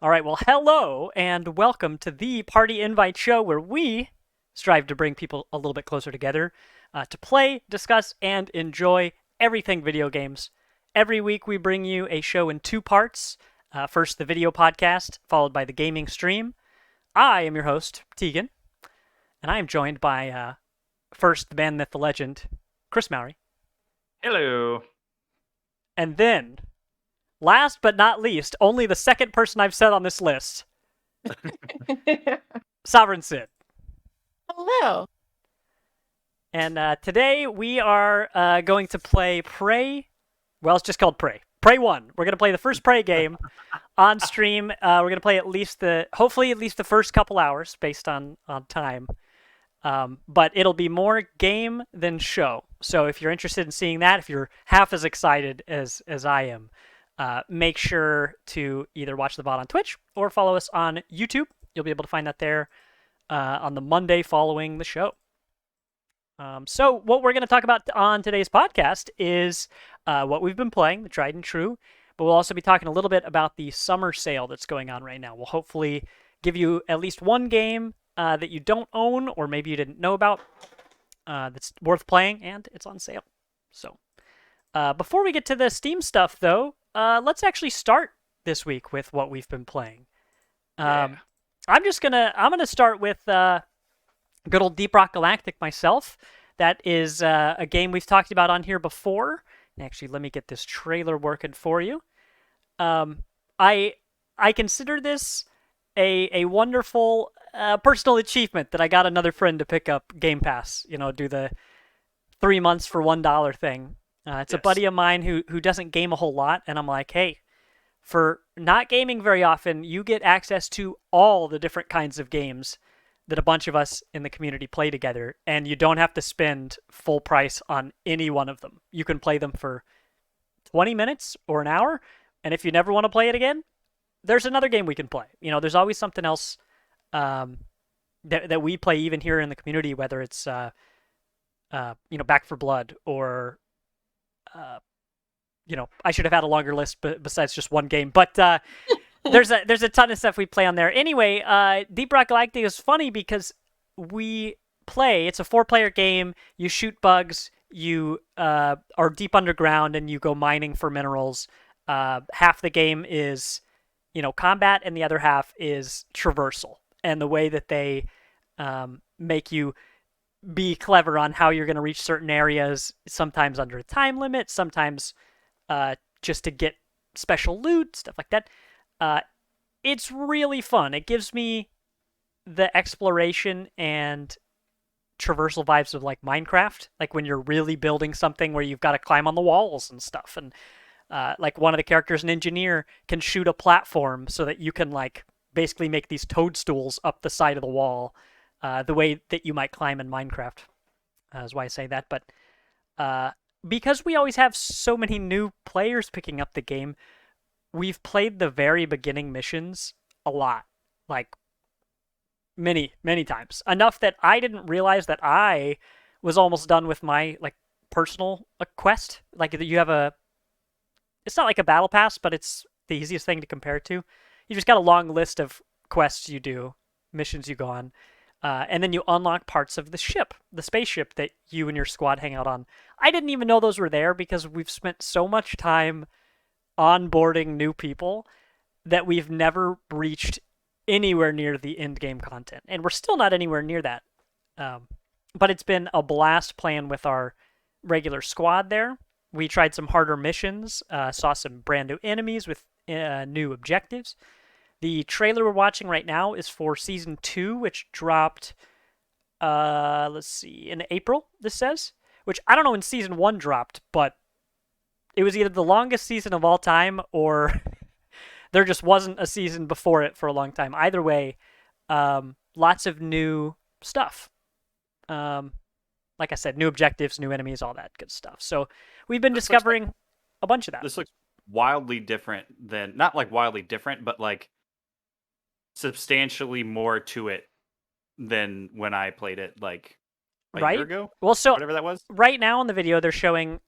All right, well, hello and welcome to the Party Invite Show, where we strive to bring people a little bit closer together to play, discuss, and enjoy everything video games. Every week we bring you a show in two parts. First, the video podcast, followed by the gaming stream. I am your host, Tegan, and I am joined by first the man, myth, the legend, Chris Mowry. Hello. And then, last but not least, only the second person I've said on this list, Sovereign Sid. Hello. And today we are going to play Prey. Well, it's just called Prey. Prey 1. We're going to play the first Prey game on stream. We're going to play hopefully at least the first couple hours based on time. But it'll be more game than show. So if you're interested in seeing that, if you're half as excited as I am, make sure to either watch the VOD on Twitch or follow us on YouTube. You'll be able to find that there on the Monday following the show. So what we're going to talk about on today's podcast is what we've been playing, the tried and true, but we'll also be talking a little bit about the summer sale that's going on right now. We'll hopefully give you at least one game that you don't own or maybe you didn't know about that's worth playing, and it's on sale. So before we get to the Steam stuff, though, let's actually start this week with what we've been playing. I'm gonna start with good old Deep Rock Galactic myself. That is a game we've talked about on here before. And actually, let me get this trailer working for you. I consider this a wonderful personal achievement that I got another friend to pick up Game Pass. You know, do the 3 months for $1 thing. It's a buddy of mine who doesn't game a whole lot, and I'm like, hey, for not gaming very often, you get access to all the different kinds of games that a bunch of us in the community play together, and you don't have to spend full price on any one of them. You can play them for 20 minutes or an hour, and if you never want to play it again, there's another game we can play. You know, there's always something else that we play even here in the community, whether it's Back for Blood or I should have had a longer list besides just one game, but there's a ton of stuff we play on there. Anyway, Deep Rock Galactic is funny because it's a 4-player game. You shoot bugs, you are deep underground, and you go mining for minerals. Half the game is, combat, and the other half is traversal. And the way that they make you be clever on how you're going to reach certain areas, sometimes under a time limit, sometimes just to get special loot, stuff like that. It's really fun. It gives me the exploration and traversal vibes of like Minecraft, like when you're really building something where you've got to climb on the walls and stuff. And like one of the characters, an engineer, can shoot a platform so that you can like basically make these toadstools up the side of the wall, the way that you might climb in Minecraft. Is why I say that. But because we always have so many new players picking up the game, we've played the very beginning missions a lot, like many, many times. Enough that I didn't realize that I was almost done with my like personal quest. Like it's not like a battle pass, but it's the easiest thing to compare it to. You just got a long list of quests you do, missions you go on, and then you unlock parts of the ship, the spaceship that you and your squad hang out on. I didn't even know those were there because we've spent so much time onboarding new people that we've never reached anywhere near the end game content, and we're still not anywhere near that. But it's been a blast playing with our regular squad there. We tried some harder missions, saw some brand new enemies with new objectives. The trailer we're watching right now is for Season 2, which dropped, in April, this says. Which, I don't know when Season 1 dropped, but it was either the longest season of all time or there just wasn't a season before it for a long time. Either way, lots of new stuff. Like I said, new objectives, new enemies, all that good stuff. So we've been discovering a bunch of that. This looks wildly different than, not like wildly different, but like substantially more to it than when I played it like a year ago. Well, so whatever that was. Right now in the video, they're showing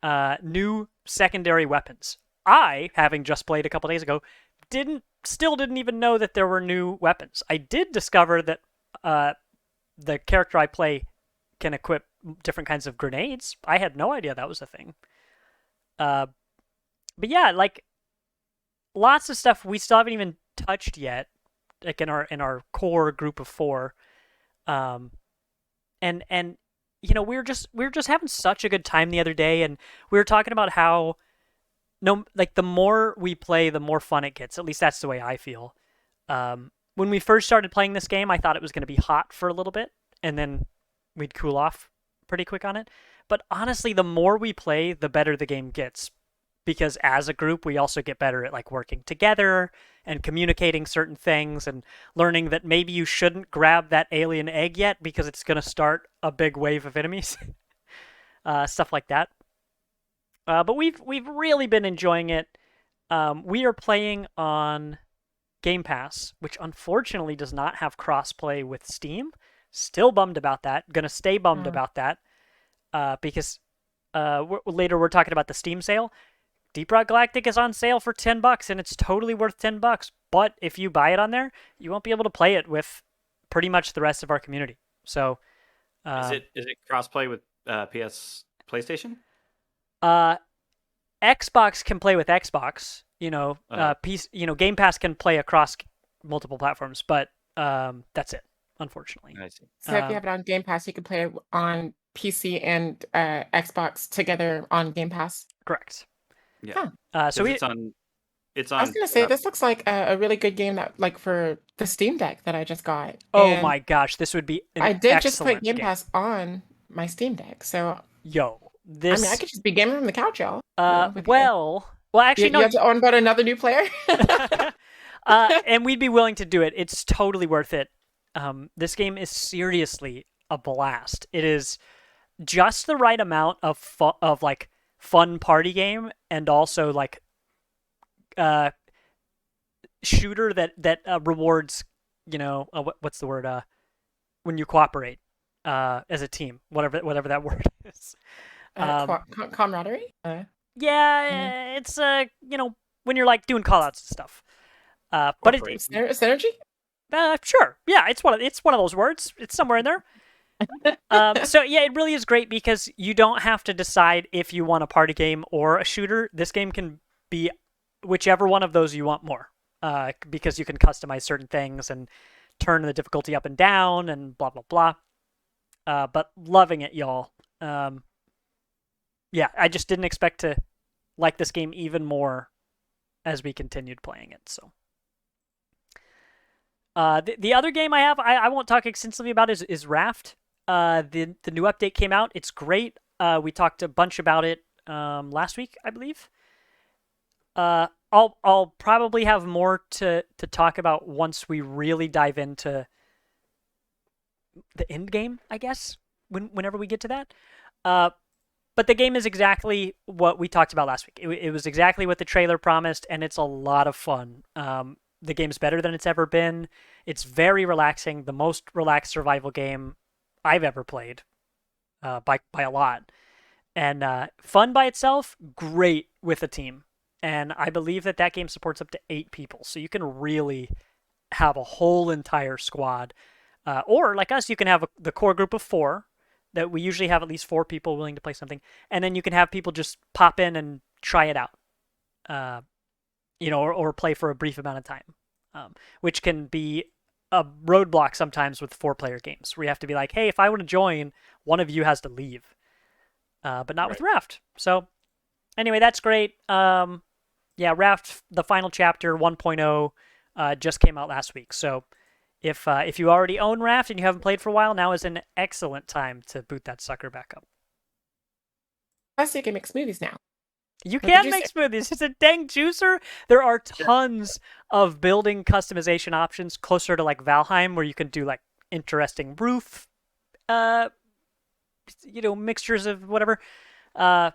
new secondary weapons. I, having just played a couple days ago, still didn't even know that there were new weapons. I did discover that the character I play can equip different kinds of grenades. I had no idea that was a thing. But yeah, like lots of stuff we still haven't even touched yet, like in our core group of 4. And you know, we were just having such a good time the other day, and we were talking about how the more we play, the more fun it gets. At least that's the way I feel. When we first started playing this game, I thought it was going to be hot for a little bit, and then we'd cool off pretty quick on it. But honestly, the more we play, the better the game gets. Because as a group, we also get better at like working together and communicating certain things and learning that maybe you shouldn't grab that alien egg yet because it's going to start a big wave of enemies. Stuff like that. But we've really been enjoying it. We are playing on Game Pass, which unfortunately does not have crossplay with Steam. Still bummed about that. Gonna stay bummed about that because later we're talking about the Steam sale. Deep Rock Galactic is on sale for $10, and it's totally worth $10. But if you buy it on there, you won't be able to play it with pretty much the rest of our community. So, is it crossplay with PlayStation? Xbox can play with Xbox. You know, Game Pass can play across multiple platforms, but that's it. Unfortunately. I see. So if you have it on Game Pass, you can play it on PC and Xbox together on Game Pass. Correct. Yeah. So it's on. I was gonna say this looks like a really good game that like for the Steam Deck that I just got. Oh my gosh, this would be an I did just excellent put Game game. Pass on my Steam Deck, so this. I mean, I could just be gaming from the couch, y'all. Well, actually, no. You have to onboard another new player. And we'd be willing to do it. It's totally worth it. This game is seriously a blast. It is just the right amount of fun party game and also like shooter that rewards, you know, what's the word, when you cooperate as a team, whatever that word is. Camaraderie. It's you know, when you're like doing call outs and stuff. But it's synergy. Sure, yeah, it's one of those words. It's somewhere in there. So yeah, it really is great because you don't have to decide if you want a party game or a shooter. This game can be whichever one of those you want more, because you can customize certain things and turn the difficulty up and down and blah blah blah. But loving it, y'all. Yeah, I just didn't expect to like this game even more as we continued playing it. So. The other game I have, I won't talk extensively about is Raft. The new update came out. It's great. We talked a bunch about it last week, I believe. I'll probably have more to talk about once we really dive into the end game, I guess, whenever we get to that. But the game is exactly what we talked about last week. It was exactly what the trailer promised, and it's a lot of fun. The game's better than it's ever been. It's very relaxing. The most relaxed survival game I've ever played, by a lot. And fun by itself, great with a team. And I believe that game supports up to 8 people. So you can really have a whole entire squad. Or, like us, you can have the core group of 4. That we usually have at least 4 people willing to play something. And then you can have people just pop in and try it out. You know, or play for a brief amount of time, which can be a roadblock sometimes with 4-player games, where you have to be like, hey, if I want to join, one of you has to leave, but not with Raft. So anyway, that's great. Yeah, Raft, the final chapter 1.0 just came out last week. So if you already own Raft and you haven't played for a while, now is an excellent time to boot that sucker back up. Plus, you can make smoothies now. You can make smoothies. It's a dang juicer. There are tons of building customization options closer to like Valheim, where you can do like interesting roof, mixtures of whatever. There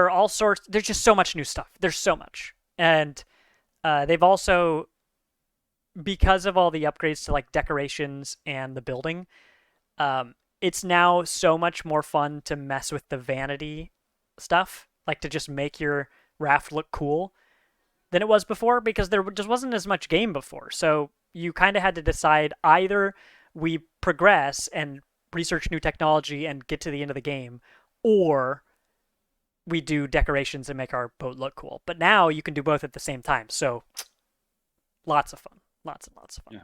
are all sorts. There's just so much new stuff. There's so much, and they've also, because of all the upgrades to like decorations and the building, it's now so much more fun to mess with the vanity stuff. Like to just make your raft look cool than it was before because there just wasn't as much game before. So you kind of had to decide either we progress and research new technology and get to the end of the game, or we do decorations and make our boat look cool. But now you can do both at the same time. So lots of fun. Lots and lots of fun. Yeah.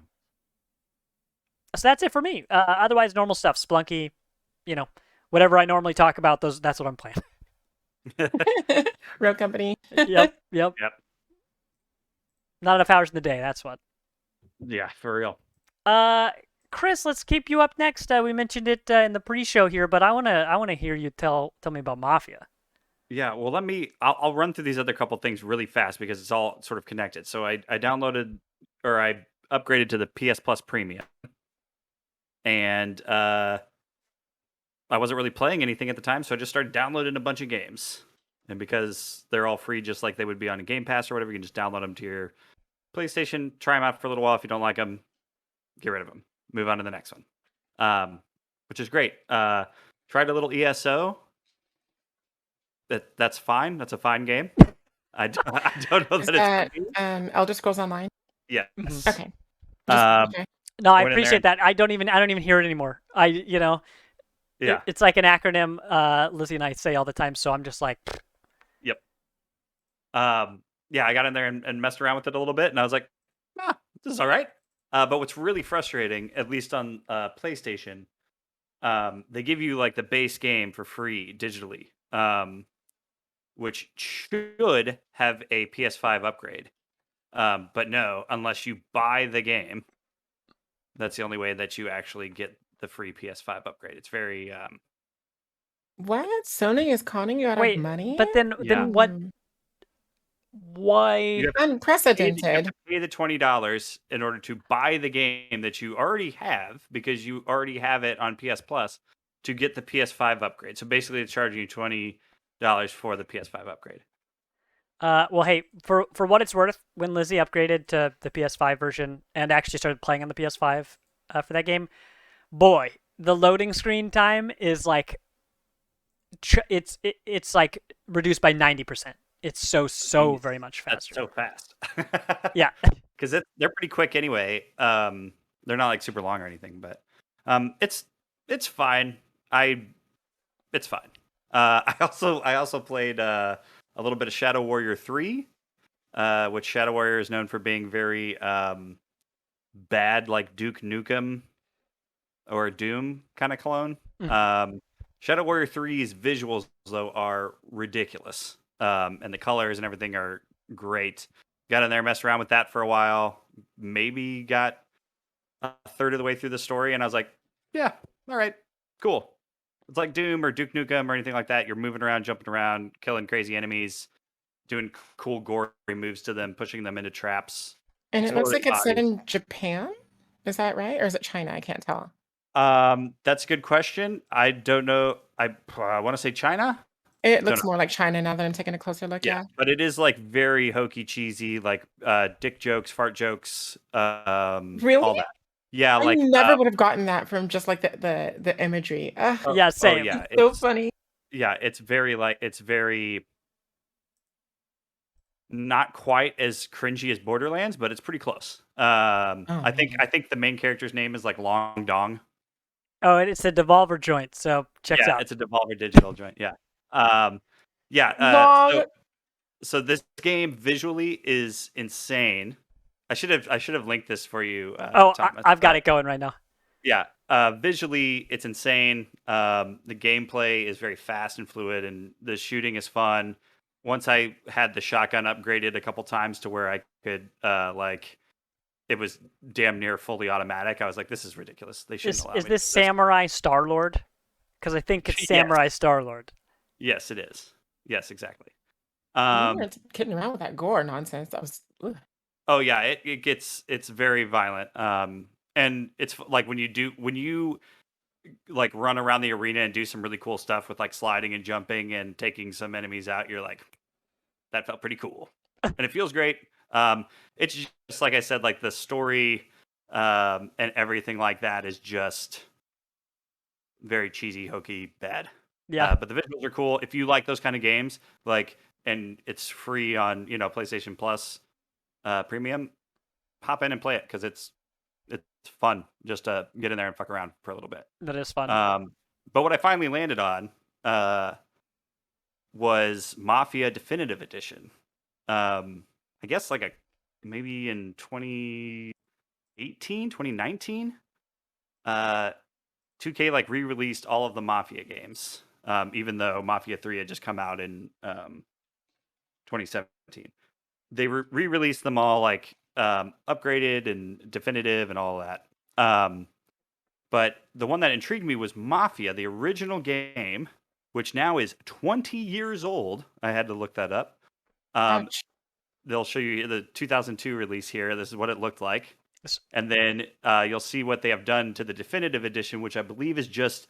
So that's it for me. Otherwise, normal stuff. Splunky, whatever I normally talk about, that's what I'm playing. Road Company. Yep. Yep. Not enough hours in the day, that's what. Yeah, for real. Chris, let's keep you up next. We mentioned it in the pre-show here, but I wanna hear you tell me about Mafia. Yeah, well, I'll run through these other couple things really fast because it's all sort of connected. So I downloaded, or I upgraded to the PS Plus Premium, and I wasn't really playing anything at the time, so I just started downloading a bunch of games. And because they're all free, just like they would be on a Game Pass or whatever, you can just download them to your PlayStation, try them out for a little while. If you don't like them, get rid of them. Move on to the next one, which is great. Tried a little ESO. That's fine. That's a fine game. I don't know Is that that it's Elder Scrolls Online? yeah. Okay. Um, No, I Went in there appreciate that. I don't even hear it anymore. Yeah. It's like an acronym Lizzie and I say all the time, so I'm just like, Yep. Yeah, I got in there and messed around with it a little bit, and I was like, this is all right. But what's really frustrating, at least on PlayStation, they give you like the base game for free digitally, which should have a PS5 upgrade. But no, unless you buy the game, that's the only way that you actually get the free PS5 upgrade. It's very What? Sony is conning you out wait, of money? but then what? Why? you have to Unprecedented. pay the $20 in order to buy the game that you already have because you already have it on PS Plus to get the PS5 upgrade. So basically, it's charging you $20 for the PS5 upgrade. Well, hey, for what it's worth, when Lizzie upgraded to the PS5 version and actually started playing on the PS5 for that game, boy, the loading screen time is like it's like reduced by 90%. It's so very much faster. That's so fast. Yeah, because they're pretty quick anyway. They're not like super long or anything, but it's fine. It's fine. I also played a little bit of Shadow Warrior 3, which Shadow Warrior is known for being very bad, like Duke Nukem or Doom kind of clone. Shadow Warrior 3's visuals though are ridiculous, and the colors and everything are great. Got in there, messed around with that for a while. Maybe got a third of the way through the story, and I was like, yeah, all right, cool. It's like Doom or Duke Nukem or anything like that. You're moving around, jumping around, killing crazy enemies, doing cool gory moves to them, pushing them into traps. And it looks Totally like it's set bodies. in Japan. Is that right? Or is it China? I can't tell. That's a good question. I don't know. I want to say China. It looks more like China now that I'm taking a closer look. Yeah, but it is like very hokey, cheesy, like dick jokes, fart jokes, Really? all that. Yeah, I like never would have gotten that from just like the imagery. yeah, same. Oh, yeah, So funny. Yeah, it's very not quite as cringy as Borderlands, but it's pretty close. I think the main character's name is like Long Dong. Oh, and it's a Devolver joint, so checks Yeah, out. it's a Devolver Digital joint. Yeah. Long. So this game visually is insane. I should have linked this for you. Thomas, I've got it going right now. Yeah, visually it's insane. The gameplay is very fast and fluid, and the shooting is fun. Once I had the shotgun upgraded a couple times to where I could it was damn near fully automatic. I was like, this is ridiculous. They shouldn't allow me. Is this Samurai Star-Lord? Because I think it's Yes. Samurai Star-Lord. Yes, it is. Yes, exactly. You weren't kidding around with that gore nonsense. That was. Ugh. Oh yeah, it's very violent. And it's like when you like run around the arena and do some really cool stuff with like sliding and jumping and taking some enemies out, you're like, that felt pretty cool. And it feels great. It's just like I said, like the story and everything like that is just very cheesy, hokey, bad. Yeah. But the visuals are cool. If you like those kind of games, like and it's free on PlayStation Plus Premium, hop in and play it because it's fun just to get in there and fuck around for a little bit. That is fun. But what I finally landed on was Mafia Definitive Edition. I guess maybe in 2018, 2019, 2K re-released all of the Mafia games, even though Mafia 3 had just come out in 2017. They re-released them all upgraded and definitive and all that. But the one that intrigued me was Mafia, the original game, which now is 20 years old. I had to look that up. Ouch. They'll show you the 2002 release here. This is what it looked like. Yes. And then you'll see what they have done to the definitive edition, which I believe is just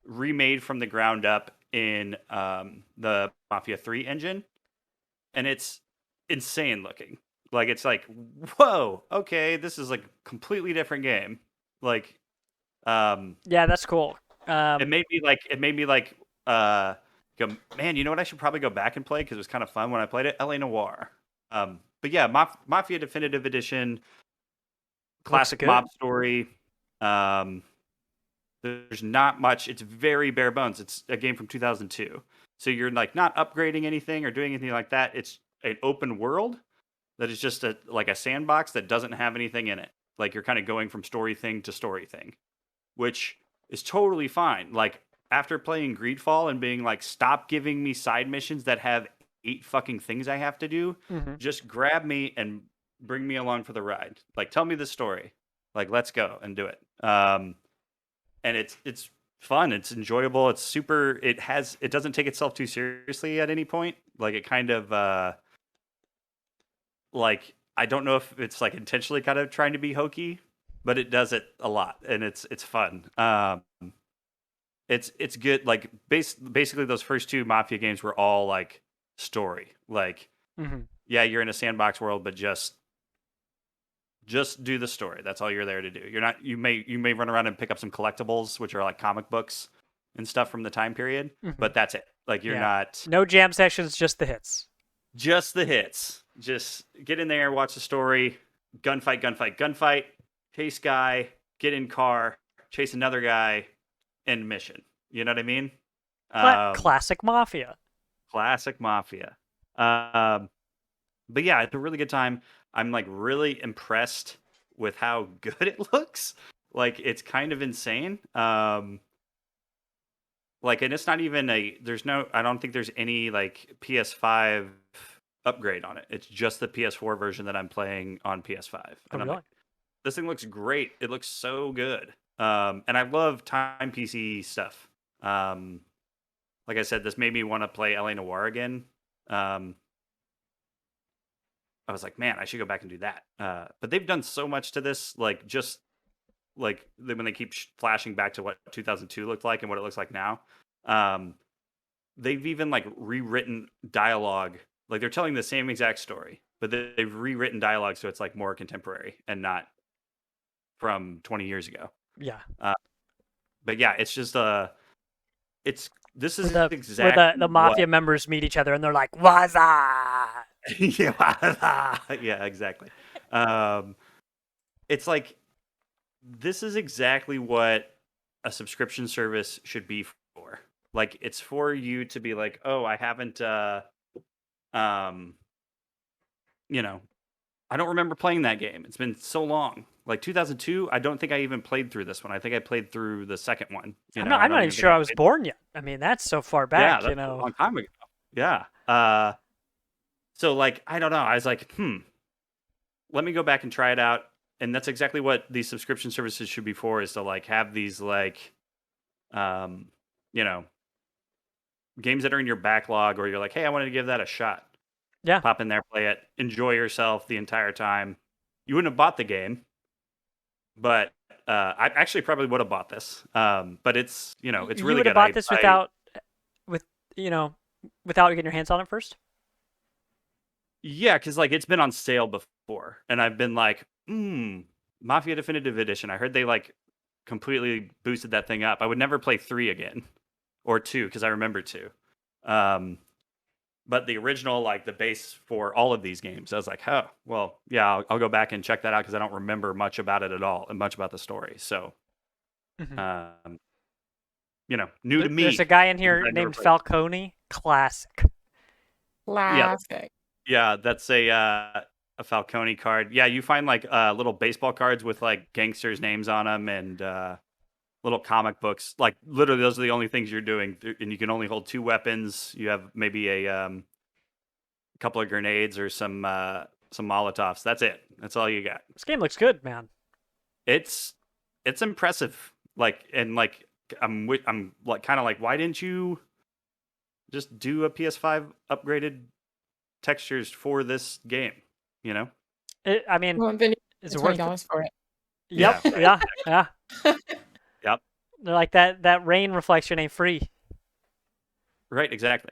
remade from the ground up in the Mafia 3 engine. And it's insane looking. It's like, whoa, okay, this is like a completely different game. Yeah, that's cool. It made me go, man, you know what I should probably go back and play because it was kind of fun when I played it? LA Noire. But yeah, Mafia Definitive Edition, classic mob story. There's not much. It's very bare bones. It's a game from 2002. So you're not upgrading anything or doing anything like that. It's an open world that is just a sandbox that doesn't have anything in it. You're kind of going from story thing to story thing, which is totally fine. After playing Greedfall and being stop giving me side missions that have 8 fucking things I have to do, just grab me and bring me along for the ride. Tell me the story. Let's go and do it. And it's fun. It's enjoyable. It's super. It doesn't take itself too seriously at any point. It kind of I don't know if it's intentionally kind of trying to be hokey, but it does it a lot, and it's fun. It's good. Basically, those first 2 Mafia games were all story. Yeah, you're in a sandbox world, but just do the story. That's all you're there to do. You're not. You may run around and pick up some collectibles, which are comic books and stuff from the time period, but that's it. You're not. No jam sessions, just the hits. Just the hits. Just get in there, watch the story, gunfight, chase guy, get in car, chase another guy, end mission. You know what I mean? Classic Mafia. Classic Mafia. But yeah, it's a really good time. I'm really impressed with how good it looks. It's kind of insane. And it's not even I don't think there's any PS5 upgrade on it. It's just the PS4 version that I'm playing on PS5. And I'm this thing looks great. It looks so good. And I love time PC stuff. Like I said, this made me want to play LA Noire again. I was like, man, I should go back and do that. But they've done so much to this, when they keep flashing back to what 2002 looked like and what it looks like now. They've even rewritten dialogue. They're telling the same exact story, but they've rewritten dialogue so it's more contemporary and not from 20 years ago. Yeah. But yeah, it's just this is exactly where the Mafia members meet each other and they're like, "Waza!" Yeah, exactly. It's this is exactly what a subscription service should be for. It's for you to be oh, I haven't I don't remember playing that game. It's been so long. 2002, I don't think I even played through this one. I think I played through the second one. I'm not even sure I was born yet. I mean, that's so far back, that's a long time ago. Yeah. So I don't know. I was let me go back and try it out. And that's exactly what these subscription services should be for, is to have these games that are in your backlog, or you're hey, I wanted to give that a shot. Yeah. Pop in there, play it, enjoy yourself the entire time. You wouldn't have bought the game, but I actually probably would have bought this. But it's it's really good. You would have bought this without getting your hands on it first? Yeah, because it's been on sale before, and I've been Mafia Definitive Edition. I heard they completely boosted that thing up. I would never play 3 again, or 2, because I remember 2. but the original, like the base for all of these games, I was like, oh, well, yeah, I'll go back and check that out because I don't remember much about it at all and much about the story. So, Mhm. New to me. There's a guy in here I never named played. Falcone. Classic. Classic. Yeah, that's a Falcone card. Yeah, you find like little baseball cards with like gangsters' names on them and little comic books. Like literally, those are the only things you're doing, and you can only hold 2 weapons. You have maybe a couple of grenades or some Molotovs. That's it. That's all you got. This game looks good, man. It's impressive. Like and like I'm like kind of like, why didn't you just do a PS5 upgraded textures for this game? You know? I mean, Well, then you is pay it worth it? $20 for it. Yep. Yeah, Yeah. Yep. They're like that rain reflection ain't free. Right. Exactly.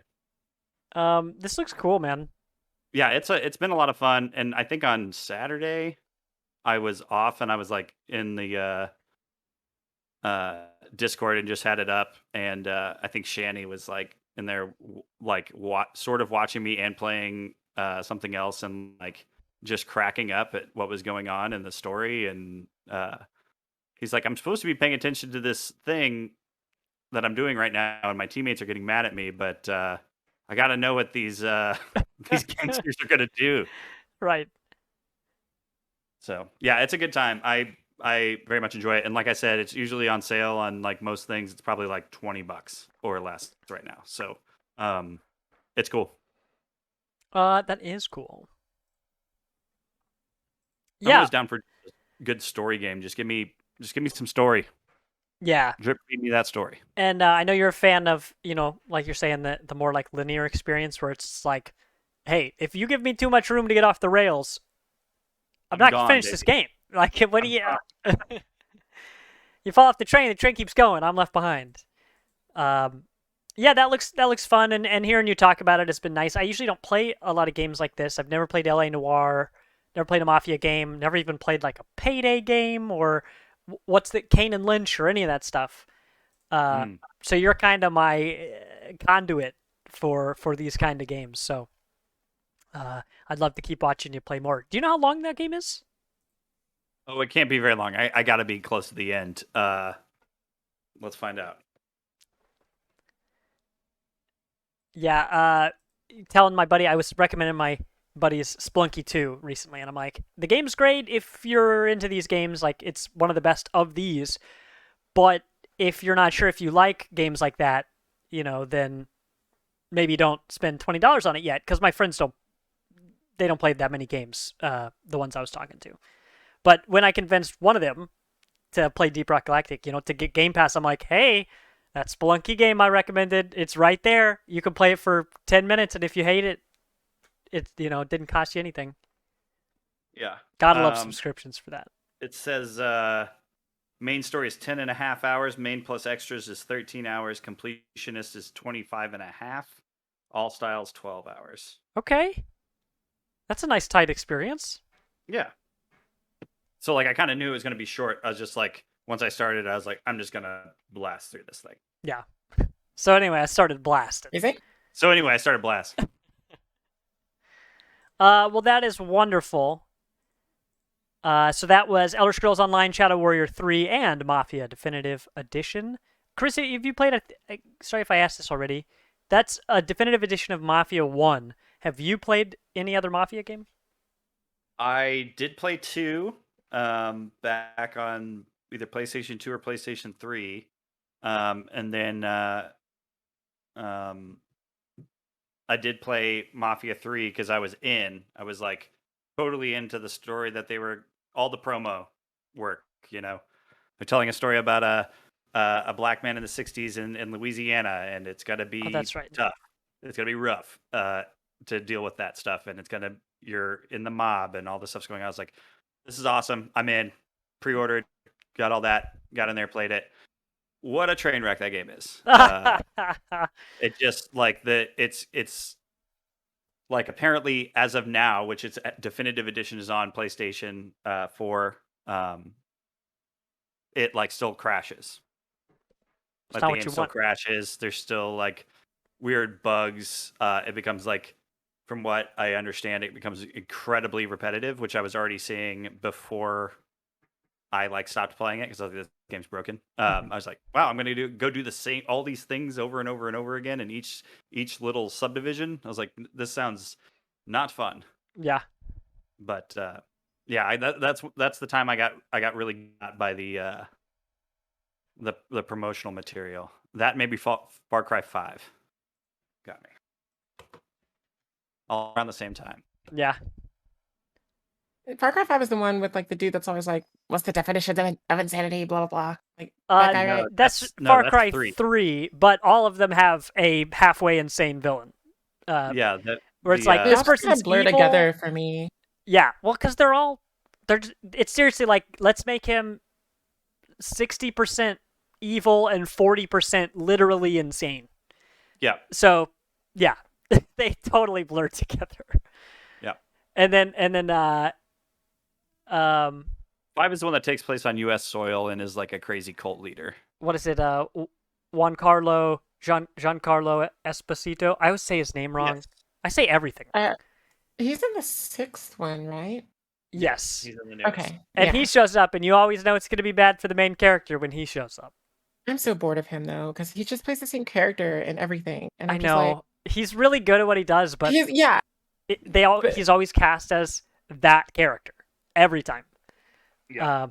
This looks cool, man. Yeah. It's been a lot of fun, and I think on Saturday I was off, and I was like in the Discord and just had it up, and I think Shani was like in there, like sort of watching me and playing something else, and like just cracking up at what was going on in the story. And he's like, I'm supposed to be paying attention to this thing that I'm doing right now, and my teammates are getting mad at me, but I got to know what these these gangsters are gonna do. Right. So yeah, it's a good time. I very much enjoy it, and like I said, it's usually on sale on like most things. It's probably like $20 or less right now. So it's cool. That is cool. I'm Yeah. always down for a good story game. Just give me some story. Yeah. Drip feed me that story. And I know you're a fan of, like you're saying, the more like linear experience where it's like, hey, if you give me too much room to get off the rails, I'm not gonna finish this game. Like, what do you? You fall off the train keeps going. I'm left behind. Yeah, that looks fun. And hearing you talk about it has been nice. I usually don't play a lot of games like this. I've never played LA Noire, never played a Mafia game, never even played like a Payday game or what's the Kane and Lynch or any of that stuff. So you're kind of my conduit for these kind of games. So I'd love to keep watching you play more. Do you know how long that game is? Oh, it can't be very long. I got to be close to the end. Let's find out. Yeah, telling my buddy, I was recommending my buddy's Splunky 2 recently, and I'm like, the game's great if you're into these games. Like, it's one of the best of these. But if you're not sure if you like games like that, then maybe don't spend $20 on it yet, because my friends don't play that many games, the ones I was talking to. But when I convinced one of them to play Deep Rock Galactic, to get Game Pass, I'm like, hey, that Spelunky game I recommended, it's right there. You can play it for 10 minutes, and if you hate it, it didn't cost you anything. Yeah. Gotta love subscriptions for that. It says main story is 10.5 hours. Main plus extras is 13 hours. Completionist is 25.5. All styles 12 hours. Okay. That's a nice tight experience. Yeah. So like I kind of knew it was going to be short. I was just like, once I started, I was like, I'm just going to blast through this thing. Yeah. So anyway, I started blasting. Is it? So anyway, I started blasting. Well, that is wonderful. So that was Elder Scrolls Online Shadow Warrior 3 and Mafia Definitive Edition. Chris, have you played sorry if I asked this already. That's a definitive edition of Mafia 1. Have you played any other Mafia game? I did play 2 back on either PlayStation 2 or PlayStation 3. And then I did play Mafia 3 because I was like totally into the story that they were, all the promo work, they're telling a story about a black man in the 60s in Louisiana, and it's got to be that's right. tough. It's going to be rough to deal with that stuff, and you're in the mob and all this stuff's going on. I was like, this is awesome. I'm in. Pre-ordered, got all that, got in there, played it. What a train wreck that game is. It just like it's like apparently as of now, which its definitive edition is on PlayStation 4, it like still crashes. It's Like not the what game you still want. crashes. There's still like weird bugs. It becomes like, from what I understand, it becomes incredibly repetitive, which I was already seeing before I like stopped playing it because I was like, this game's broken. I was like, wow, I'm gonna go do the same all these things over and over and over again in each little subdivision. I was like, this sounds not fun. Yeah. But yeah, that's the time I got really got by the promotional material. That maybe Far Cry 5 got me all around the same time. Yeah. Far Cry 5 is the one with like the dude that's always like, "What's the definition of insanity?" Blah blah blah. Like that guy, no, right? That's no, Far that's Cry 3. 3, but all of them have a halfway insane villain. Yeah, where it's like, They this also person's kind of blur evil. together for me. Yeah, well, because it's seriously like, let's make him 60% evil and 40% literally insane. Yeah. So, yeah, they totally blur together. Yeah. And then 5 is the one that takes place on U.S. soil and is like a crazy cult leader. what is it? Giancarlo Esposito. I always say his name wrong. Yes. I say everything. He's in the 6th one, right? Yes. He's in the newest. Okay. And yeah. he shows up, and you always know it's going to be bad for the main character when he shows up. I'm so bored of him though, because he just plays the same character and everything. And I'm I just like, know. He's really good at what he does, but yeah. he's always cast as that character every time. Yeah.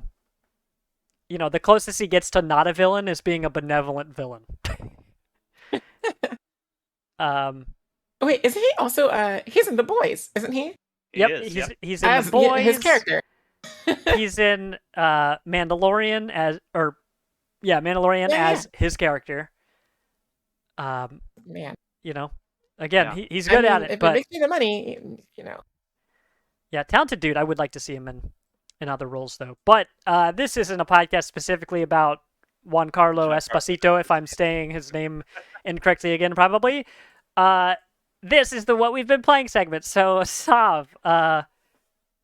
The closest he gets to not a villain is being a benevolent villain. Wait, isn't he also he's in The Boys, isn't he? Yep, he's in As The Boys. his character. He's in Mandalorian as his character. Man. Again, he's good at it. If but it makes me the money, Yeah, talented dude. I would like to see him in other roles though. But this isn't a podcast specifically about Giancarlo Esposito, if I'm saying his name incorrectly again, probably. This is the What We've Been Playing segment. So, Sav,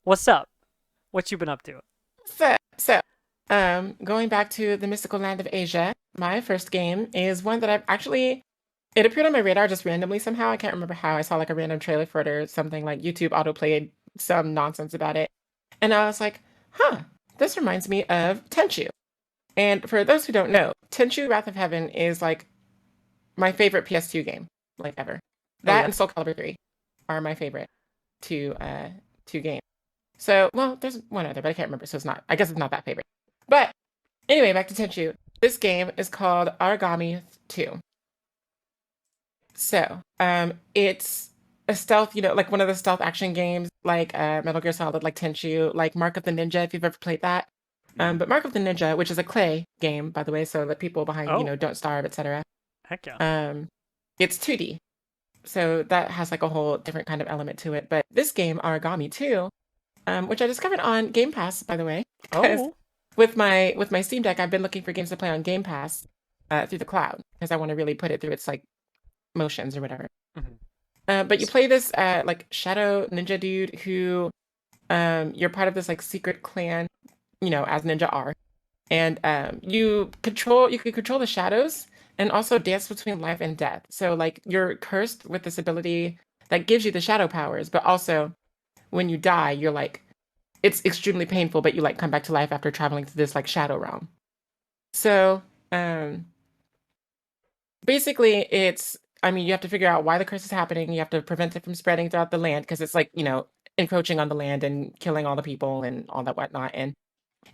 what's up? What you been up to? So, going back to the mystical land of Asia, my first game is one that I've actually, it appeared on my radar just randomly somehow. I can't remember how. I saw like a random trailer for it or something, like YouTube autoplayed some nonsense about it. And I was like, this reminds me of Tenchu. And for those who don't know, Tenchu Wrath of Heaven is like my favorite PS2 game, like ever. That and Soul Calibur 3 are my favorite two games. So, well, there's one other, but I can't remember, so I guess it's not that favorite. But anyway, back to Tenchu. This game is called Aragami 2. So, it's a stealth, like one of the stealth action games, like Metal Gear Solid, like Tenchu, like Mark of the Ninja, if you've ever played that. But Mark of the Ninja, which is a clay game, by the way, so that people behind, don't starve, etc. Heck yeah. It's 2D. So that has like a whole different kind of element to it. But this game, Aragami 2, which I discovered on Game Pass, by the way. With my Steam Deck, I've been looking for games to play on Game Pass through the cloud, because I want to really put it through its like motions or whatever. Mm-hmm. But you play this like shadow ninja dude who you're part of this like secret clan, as ninja are. And you can control the shadows and also dance between life and death. So like you're cursed with this ability that gives you the shadow powers, but also when you die, you're like, it's extremely painful, but you like come back to life after traveling through this like shadow realm. So basically you have to figure out why the curse is happening. You have to prevent it from spreading throughout the land, because it's like, encroaching on the land and killing all the people and all that whatnot. And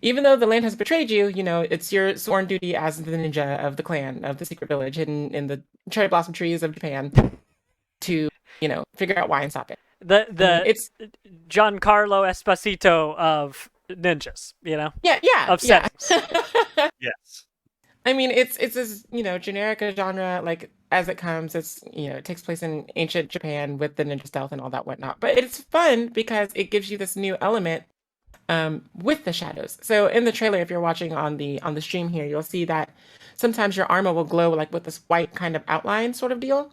even though the land has betrayed you, it's your sworn duty as the ninja of the clan of the secret village hidden in the cherry blossom trees of Japan to, figure out why and stop it. It's Giancarlo Esposito of ninjas, Yeah. Of settings. Yes. I mean, it's as, generic a genre, like, as it comes. It's, it takes place in ancient Japan with the ninja stealth and all that whatnot. But it's fun because it gives you this new element with the shadows. So in the trailer, if you're watching on the stream here, you'll see that sometimes your armor will glow like with this white kind of outline sort of deal.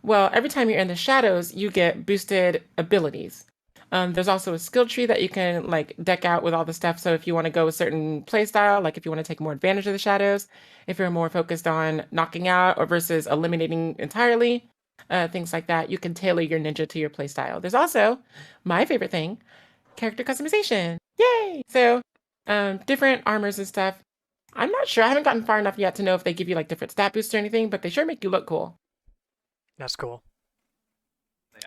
Well, every time you're in the shadows, you get boosted abilities. There's also a skill tree that you can like deck out with all the stuff. So if you want to go a certain play style, like if you want to take more advantage of the shadows, if you're more focused on knocking out or versus eliminating entirely, things like that, you can tailor your ninja to your play style. There's also my favorite thing, character customization. Yay! So different armors and stuff. I'm not sure. I haven't gotten far enough yet to know if they give you like different stat boosts or anything, but they sure make you look cool. That's cool.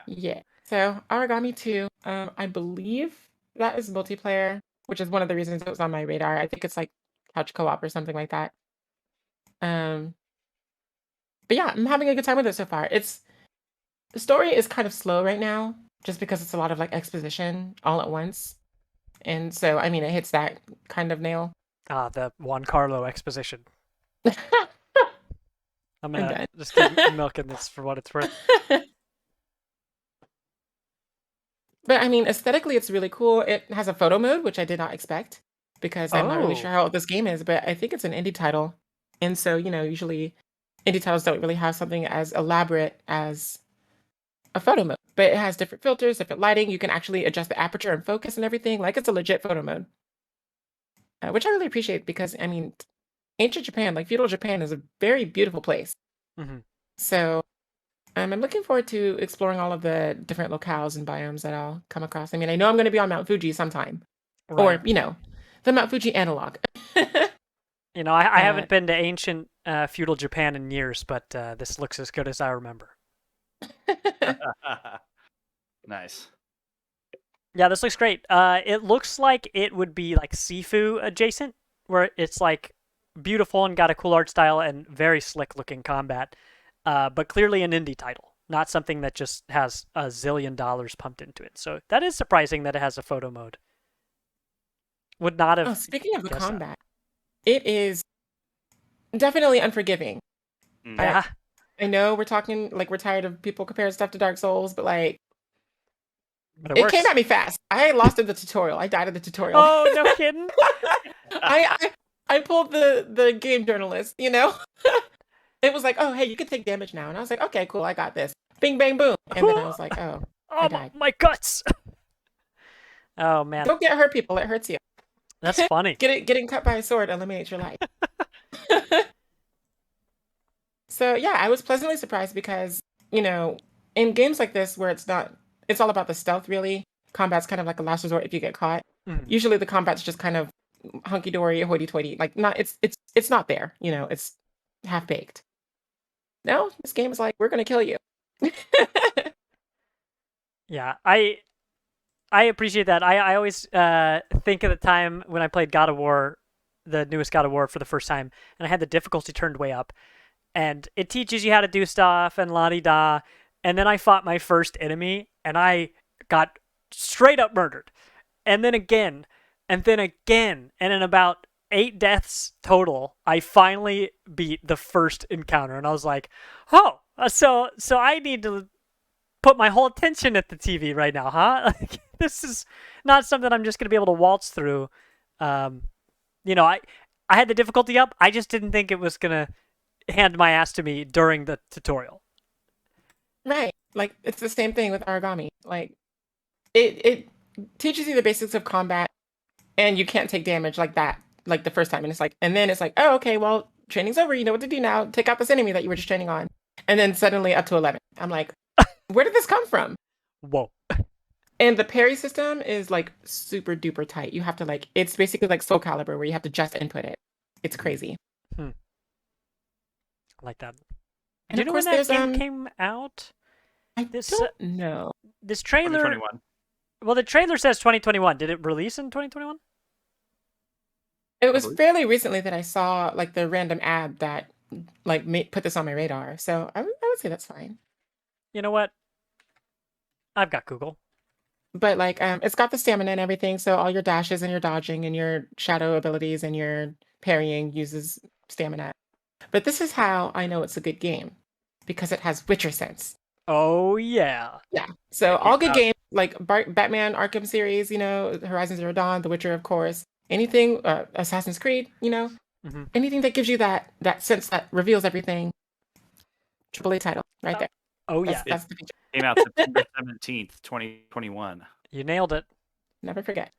Yeah. So Aragami 2, I believe that is multiplayer, which is one of the reasons it was on my radar. I think it's like couch co-op or something like that. Um, but yeah, I'm having a good time with it so far. The story is kind of slow right now, just because it's a lot of like exposition all at once. And so I mean it hits that kind of nail. Ah, the Juan Carlo exposition. I'm I'm gonna done. just keep milking this for what it's worth. But I mean, aesthetically, it's really cool. It has a photo mode, which I did not expect because I'm not really sure Oh, how old this game is, but I think it's an indie title. And so, usually indie titles don't really have something as elaborate as a photo mode, but it has different filters, different lighting. You can actually adjust the aperture and focus and everything. Like it's a legit photo mode, which I really appreciate because, I mean, ancient Japan, like feudal Japan, is a very beautiful place. hmm So I'm looking forward to exploring all of the different locales and biomes that I'll come across. I mean, I know I'm going to be on Mount Fuji sometime, right. or the Mount Fuji analog. I uh, haven't been to ancient feudal Japan in years, but this looks as good as I remember. Nice. Yeah, this looks great. It looks like it would be like Sifu adjacent, where it's like beautiful and got a cool art style and very slick looking combat, but clearly an indie title, not something that just has a zillion dollars pumped into it. So that is surprising that it has a photo mode. Would not oh, have speaking of the guessed that. combat, it is definitely unforgiving. Mm. I Yeah, I know we're talking like we're tired of people comparing stuff to Dark Souls, but like but it it came works. at me fast. I lost in the tutorial. I died in the tutorial. Oh, no kidding. I pulled the game journalist. It was like, oh hey, you can take damage now, and I was like, okay, cool, I got this. Bing bang boom, and then I was like, oh, I Oh, died. my guts. Oh man, Don't get hurt, people. It hurts you. that's funny. Getting cut by a sword eliminates your life. So yeah, I was pleasantly surprised because, in games like this where it's all about the stealth really. Combat's kind of like a last resort if you get caught. Mhm. Usually the combat's just kind of hunky dory, hoity toity. Like not it's not there, it's half baked. No, this game is like, we're gonna kill you. Yeah, I appreciate that. I always think of the time when I played God of War, the newest God of War for the first time, and I had the difficulty turned way up, and it teaches you how to do stuff and la di da, and then I fought my first enemy and I got straight up murdered, and then again, and then again, and in about 8 deaths total, I finally beat the first encounter, and I was like, oh, so I need to put my whole attention at the TV right now, huh? Like, this is not something I'm just gonna be able to waltz through. Um, I had the difficulty up. I just didn't think it was gonna hand my ass to me during the tutorial. Right. Like it's the same thing with Aragami. Like it teaches you the basics of combat and you can't take damage like that like the first time, and then it's like, oh, okay, well, training's over, you know what to do now, take out this enemy that you were just training on, and then suddenly up to 11. I'm like, where did this come from? Whoa. And the parry system is like super duper tight. You have to like, it's basically like Soul Calibur where you have to just input it. It's crazy. Hmm. I like that. And Do you of know when course that there's game came out? I This don't know. this trailer. 2021. Well, the trailer says 2021. Did it release in 2021? It was believe- fairly recently that I saw like the random ad that like put this on my radar. So I would say that's fine. You know what? I've got Google. But like it's got the stamina and everything, so all your dashes and your dodging and your shadow abilities and your parrying uses stamina. But this is how I know it's a good game, because it has Witcher sense. Oh yeah. Yeah. So It came all good out- games like Batman Arkham series, Horizon Zero Dawn, The Witcher, of course, anything Assassin's Creed, hmm anything that gives you that sense that reveals everything. AAA title right there. Oh That's yeah. that's the feature. Came out September 17th, 2021. You nailed it. Never forget.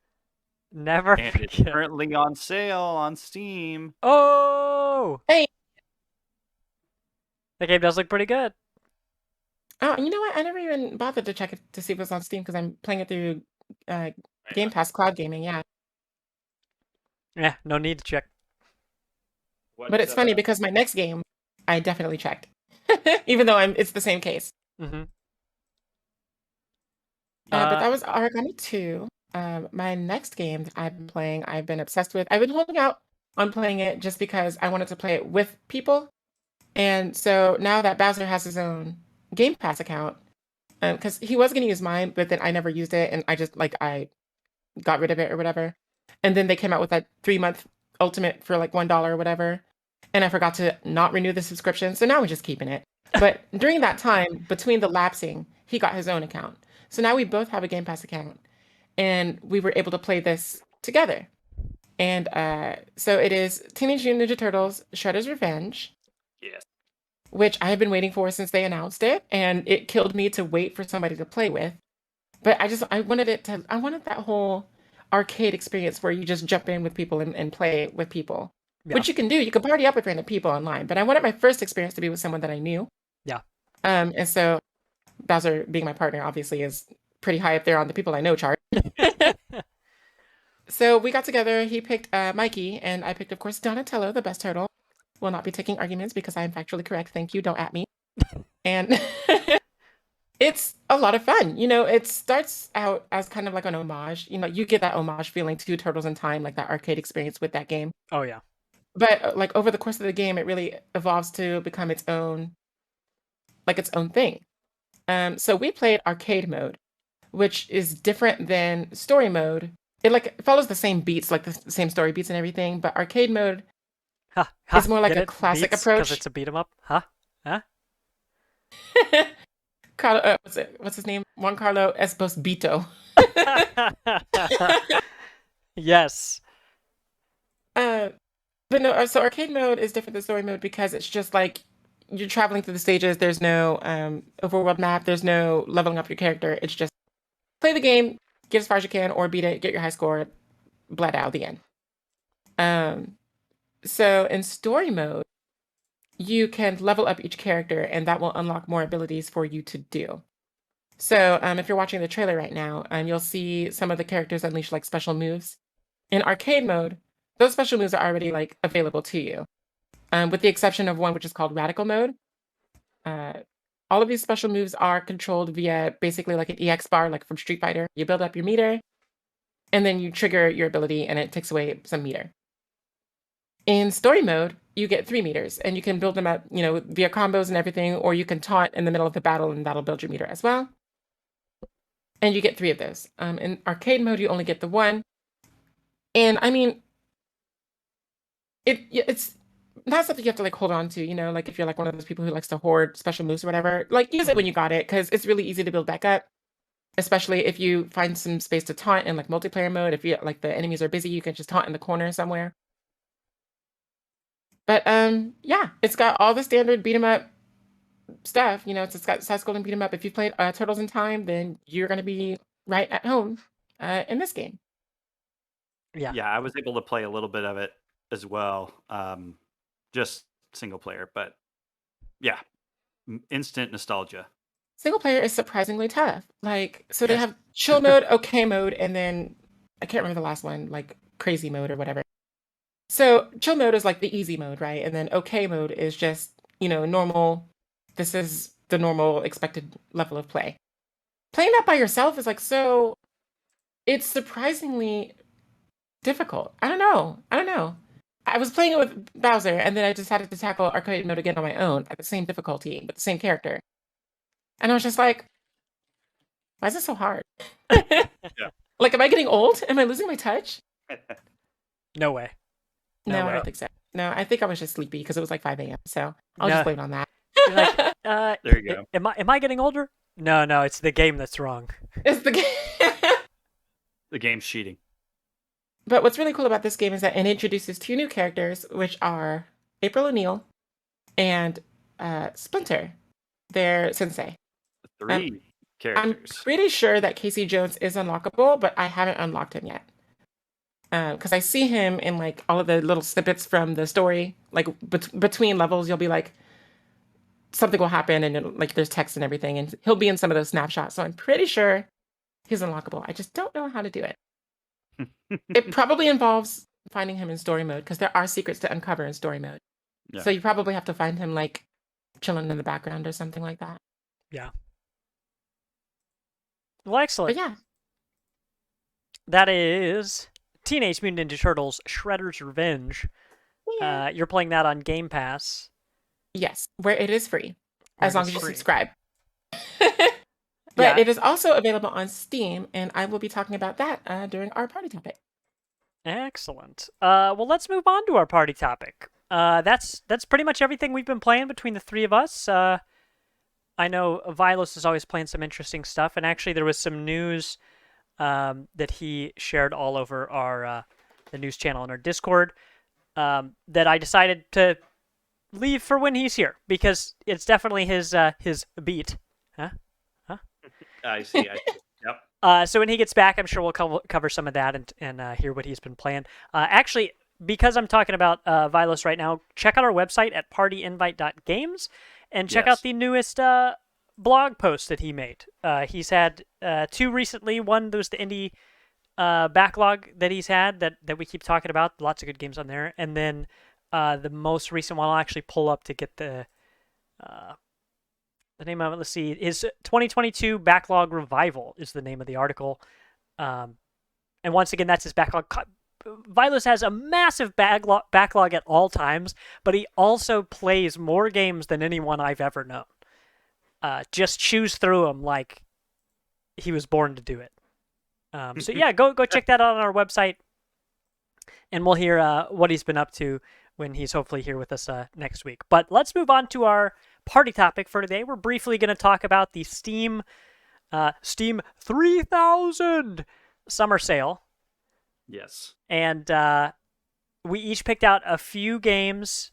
Never And it's forget. currently on sale on Steam. Oh! Hey! The game does look pretty good. Oh, you know what? I never even bothered to check it to see if it was on Steam because I'm playing it through Game Pass Cloud Gaming, yeah. Yeah, no need to check. But it's funny because my next game, I definitely checked. Even though it's the same case. Mm-hmm. But that was Aragami 2. My next game that I've been playing, I've been obsessed with. I've been holding out on playing it just because I wanted to play it with people. And so now that Bowser has his own Game Pass account, because he was going to use mine, but then I never used it, and I just I got rid of it or whatever. And then they came out with that 3-month ultimate for like $1 or whatever, and I forgot to not renew the subscription, so now we're just keeping it. But during that time, between the lapsing, he got his own account. So now we both have a Game Pass account, and we were able to play this together. And so it is Teenage Mutant Ninja Turtles: Shredder's Revenge. Yes. Which I have been waiting for since they announced it, and it killed me to wait for somebody to play with. But I wanted that whole arcade experience where you just jump in with people and play with people. Yeah. Which you can do. You can party up with random people online. But I wanted my first experience to be with someone that I knew. Yeah. And so Bowser being my partner obviously is pretty high up there on the people I know chart. So we got together, he picked Mikey, and I picked, of course, Donatello, the best turtle. Will not be taking arguments because I am factually correct. Thank you. Don't at me. And it's a lot of fun. You know, it starts out as kind of like an homage. You know, you get that homage feeling to Turtles in Time, like that arcade experience with that game. Oh, yeah. But like over the course of the game, it really evolves to become its own thing. So we played arcade mode, which is different than story mode. It follows the same beats, like the same story beats and everything, but arcade mode is more like a classic approach. Because it's a beat 'em up? Huh? Carlo, what's his name? Juan Carlo Esposito. Yes. But no, so arcade mode is different than story mode because it's just like you're traveling through the stages. There's no overworld map. There's no leveling up your character. It's just play the game, get as far as you can, or beat it, get your high score, bled out the end. So in story mode, you can level up each character, and that will unlock more abilities for you to do. So if you're watching the trailer right now, you'll see some of the characters unleash like special moves. In arcade mode, those special moves are already like available to you, with the exception of one which is called radical mode. All of these special moves are controlled via basically like an EX bar, like from Street Fighter. You build up your meter, and then you trigger your ability, and it takes away some meter. In story mode, you get 3 meters, and you can build them up, you know, via combos and everything, or you can taunt in the middle of the battle, and that'll build your meter as well. And you get 3 of those. In arcade mode, you only get the 1. And I mean, it's not something you have to like hold on to, you know, like if you're like one of those people who likes to hoard special moves or whatever, like use it when you got it, because it's really easy to build back up, especially if you find some space to taunt in like multiplayer mode. If you like the enemies are busy, you can just taunt in the corner somewhere. But yeah, it's got all the standard beat 'em up stuff. You know, it's got side-scrolling beat 'em up. If you've played Turtles in Time, then you're gonna be right at home in this game. Yeah. Yeah, I was able to play a little bit of it as well, just single player. But yeah, instant nostalgia. Single player is surprisingly tough. Like, so they Yes. have chill mode, okay mode, and then I can't remember the last one, like crazy mode or whatever. So chill mode is like the easy mode, right? And then okay mode is just, you know, normal. This is the normal expected level of play. Playing that by yourself is like so. It's surprisingly difficult. I don't know. I was playing it with Bowser, and then I decided to tackle arcade mode again on my own at the same difficulty with the same character. And I was just like, why is it so hard? Yeah. Like, am I getting old? Am I losing my touch? No way. No, I way. don't think so. No, I think I was just sleepy because it was like 5 a.m. So I'll No. just blame it on that. You're like, There you go. Am I getting older? No, it's the game that's wrong. It's the game. The game's cheating. But what's really cool about this game is that it introduces 2 new characters, which are April O'Neil and Splinter, their sensei. 3 I'm characters. pretty sure that Casey Jones is unlockable, but I haven't unlocked him yet. Because I see him in like all of the little snippets from the story, like between levels, you'll be like, something will happen and like there's text and everything, and he'll be in some of those snapshots. So I'm pretty sure he's unlockable. I just don't know how to do it. It probably involves finding him in story mode because there are secrets to uncover in story mode. Yeah. So you probably have to find him like chilling in the background or something like that. Yeah. Well, excellent. But yeah. That is Teenage Mutant Ninja Turtles Shredder's Revenge. Yeah. You're playing that on Game Pass. Yes, where it is free, as long as you subscribe. But Yeah. it is also available on Steam, and I will be talking about that during our party topic. Excellent. Well, let's move on to our party topic. That's pretty much everything we've been playing between the three of us. I know Vilos is always playing some interesting stuff, and actually there was some news that he shared all over our the news channel in our Discord that I decided to leave for when he's here because it's definitely his beat. Huh? I see. Yep. So when he gets back, I'm sure we'll cover some of that and hear what he's been playing. Actually, because I'm talking about Vilos right now, check out our website at partyinvite.games and check out the newest blog post that he made. He's had two recently. One, there was the indie backlog that he's had that we keep talking about. Lots of good games on there. And then the most recent one I'll actually pull up to get the name of it. Let's see. His 2022 Backlog Revival is the name of the article. And once again, that's his backlog. Vilos has a massive backlog at all times, but he also plays more games than anyone I've ever known. Just chews through them like he was born to do it. So yeah, go check that out on our website, and we'll hear what he's been up to when he's hopefully here with us next week. But let's move on to our party topic for today. We're briefly going to talk about the Steam 3000 summer sale. Yes. And we each picked out a few games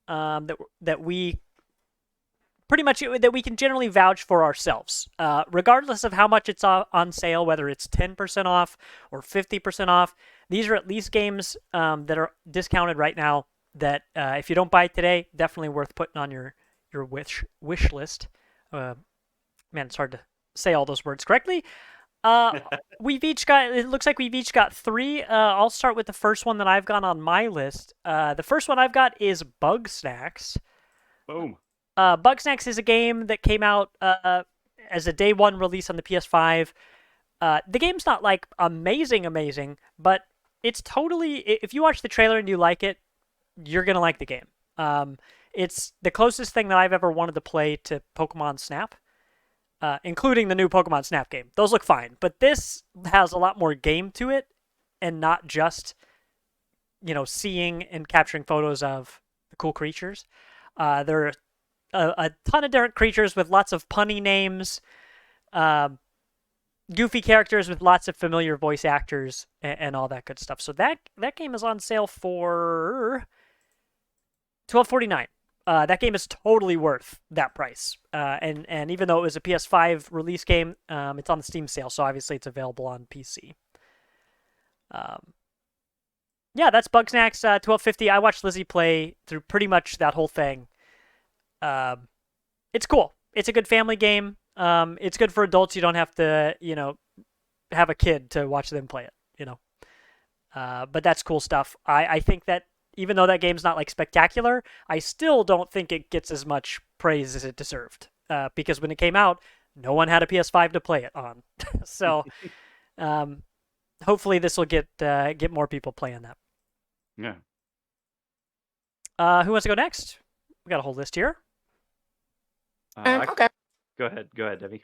that we pretty much that we can generally vouch for ourselves, regardless of how much it's on sale, whether it's 10% off or 50% off. These are at least games that are discounted right now that if you don't buy it today, definitely worth putting on your wish list. Man, it's hard to say all those words correctly. It looks like we've each got three. I'll start with the first one that I've got on my list. The first one I've got is Bugsnax. Boom. Bugsnax is a game that came out as a day one release on the PS5. The game's not like amazing, but it's totally, if you watch the trailer and you like it, you're going to like the game. It's the closest thing that I've ever wanted to play to Pokemon Snap. Including the new Pokemon Snap game. Those look fine, but this has a lot more game to it and not just, seeing and capturing photos of the cool creatures. There are a ton of different creatures with lots of punny names, goofy characters with lots of familiar voice actors, and all that good stuff. So that game is on sale for $12.49. That game is totally worth that price. And even though it was a PS5 release game, it's on the Steam sale, so obviously it's available on PC. Yeah, that's Bugsnax, $12.50. I watched Lizzie play through pretty much that whole thing. It's cool. It's a good family game. It's good for adults. You don't have to, have a kid to watch them play it, But that's cool stuff. I think that even though that game's not like spectacular, I still don't think it gets as much praise as it deserved. Because when it came out, no one had a PS5 to play it on. So hopefully this will get more people playing that. Yeah. Who wants to go next? We got a whole list here. Okay. Go ahead, Debbie.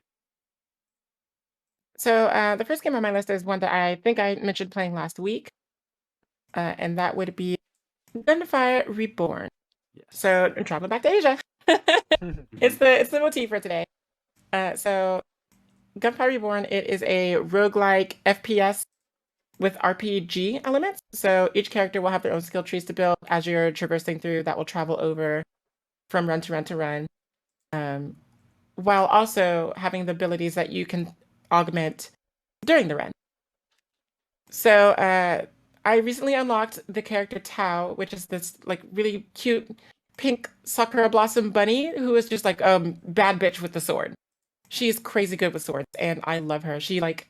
So the first game on my list is one that I think I mentioned playing last week, and that would be Gunfire Reborn. Yes. So I'm traveling back to Asia. It's the motif for today. So Gunfire Reborn, it is a roguelike FPS with RPG elements. So each character will have their own skill trees to build as you're traversing through that will travel over from run to run to run. while also having the abilities that you can augment during the run. So I recently unlocked the character Tao, which is this like really cute pink sakura blossom bunny who is just like bad bitch with the sword. She's crazy good with swords, and I love her. She like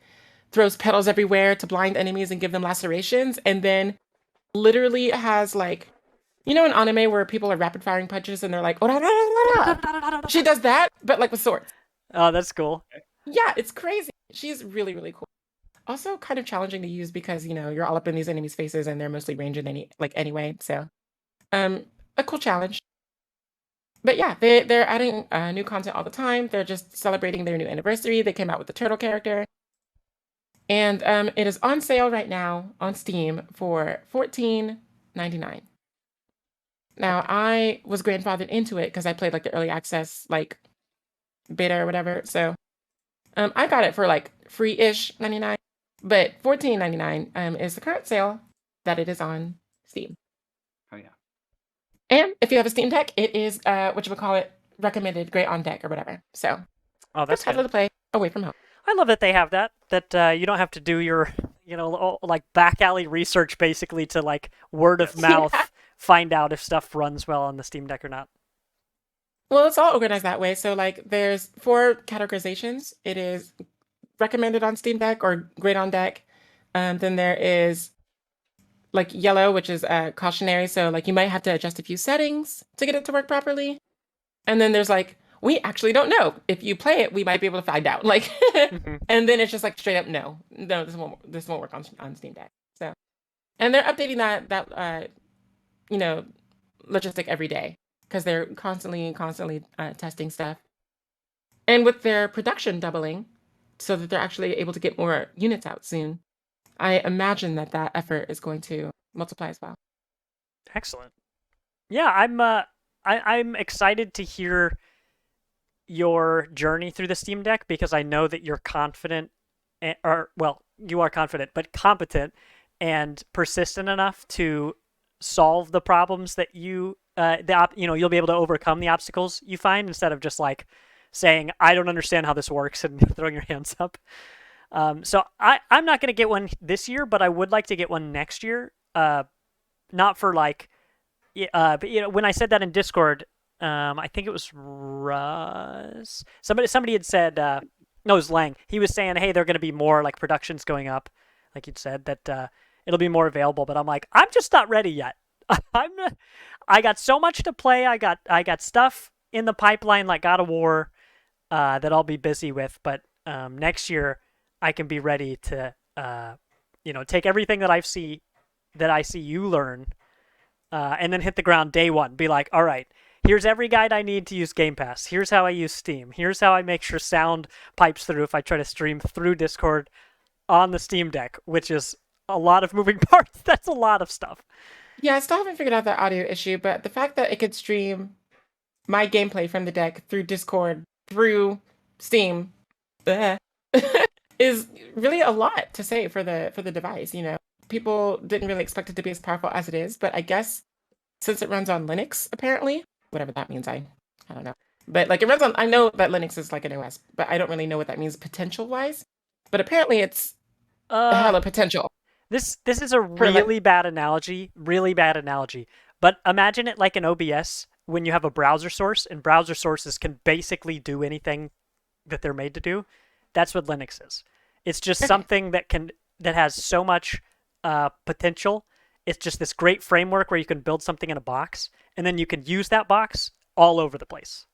throws petals everywhere to blind enemies and give them lacerations, and then literally has like, you know, an anime where people are rapid firing punches and they're like, she does that, but like with swords. Oh, that's cool. Yeah, it's crazy. She's really, really cool. Also kind of challenging to use because, you know, you're all up in these enemies' faces and they're mostly ranged in anyway. So a cool challenge. But yeah, they're adding new content all the time. They're just celebrating their new anniversary. They came out with the turtle character. And it is on sale right now on Steam for $14.99. Now, I was grandfathered into it because I played like the early access, like beta or whatever. So I got it for like free-ish 99, but $14.99 is the current sale that it is on Steam. Oh yeah. And if you have a Steam Deck, it is recommended great on deck or whatever. So that's title to play away from home. I love that they have that. That you don't have to do your, like back alley research basically to like word of mouth find out if stuff runs well on the Steam Deck or not. Well, it's all organized that way. So like there's 4 categorizations. It is recommended on Steam Deck or great on deck. Then there is like yellow, which is cautionary. So like you might have to adjust a few settings to get it to work properly. And then there's like, we actually don't know. If you play it, we might be able to find out. Like, and then it's just like straight up, no, this won't work on Steam Deck. So, and they're updating that logistic every day because they're constantly testing stuff. And with their production doubling, so that they're actually able to get more units out soon, I imagine that effort is going to multiply as well. Excellent. Yeah, I'm excited to hear your journey through the Steam Deck because I know that you're confident, you are confident, but competent and persistent enough to solve the problems that you'll be able to overcome the obstacles you find instead of just like saying, I don't understand how this works and throwing your hands up. So I'm not going to get one this year, but I would like to get one next year. Not for like, but when I said that in Discord, I think it was Russ. Somebody had said, no, it was Lang. He was saying, hey, there are going to be more like productions going up, like you'd said, that it'll be more available. But I'm like, I'm just not ready yet. I got so much to play. I got stuff in the pipeline like God of War that I'll be busy with. But next year I can be ready to take everything that I see you learn and then hit the ground day one. Be like, all right. Here's every guide I need to use Game Pass. Here's how I use Steam. Here's how I make sure sound pipes through if I try to stream through Discord on the Steam Deck, which is a lot of moving parts. That's a lot of stuff. Yeah, I still haven't figured out that audio issue, but the fact that it could stream my gameplay from the deck through Discord, through Steam, is really a lot to say for the device. You know, people didn't really expect it to be as powerful as it is, but I guess since it runs on Linux, apparently, whatever that means, I don't know. But like it runs on, I know that Linux is like an OS, but I don't really know what that means potential wise. But apparently it's a hell of potential. This is a really bad analogy, But imagine it like an OBS when you have a browser source, and browser sources can basically do anything that they're made to do. That's what Linux is. It's just something that has so much potential. It's just this great framework where you can build something in a box, and then you can use that box all over the place.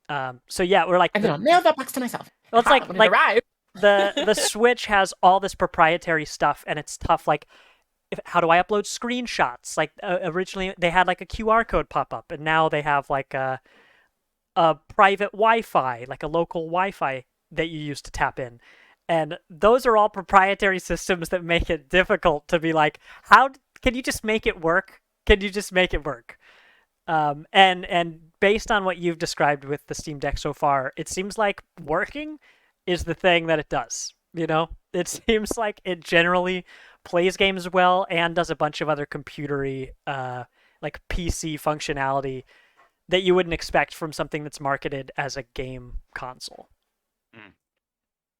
So yeah, we're like, and then I'll mail that box to myself. Well, it's like the Switch has all this proprietary stuff, and it's tough. Like, how do I upload screenshots? Like originally they had like a QR code pop up, and now they have like a private Wi-Fi, like a local Wi-Fi that you use to tap in. And those are all proprietary systems that make it difficult to be like, how can you just make it work? Can you just make it work? And based on what you've described with the Steam Deck so far, it seems like working is the thing that it does. You know, it seems like it generally plays games well and does a bunch of other computery, like PC functionality that you wouldn't expect from something that's marketed as a game console.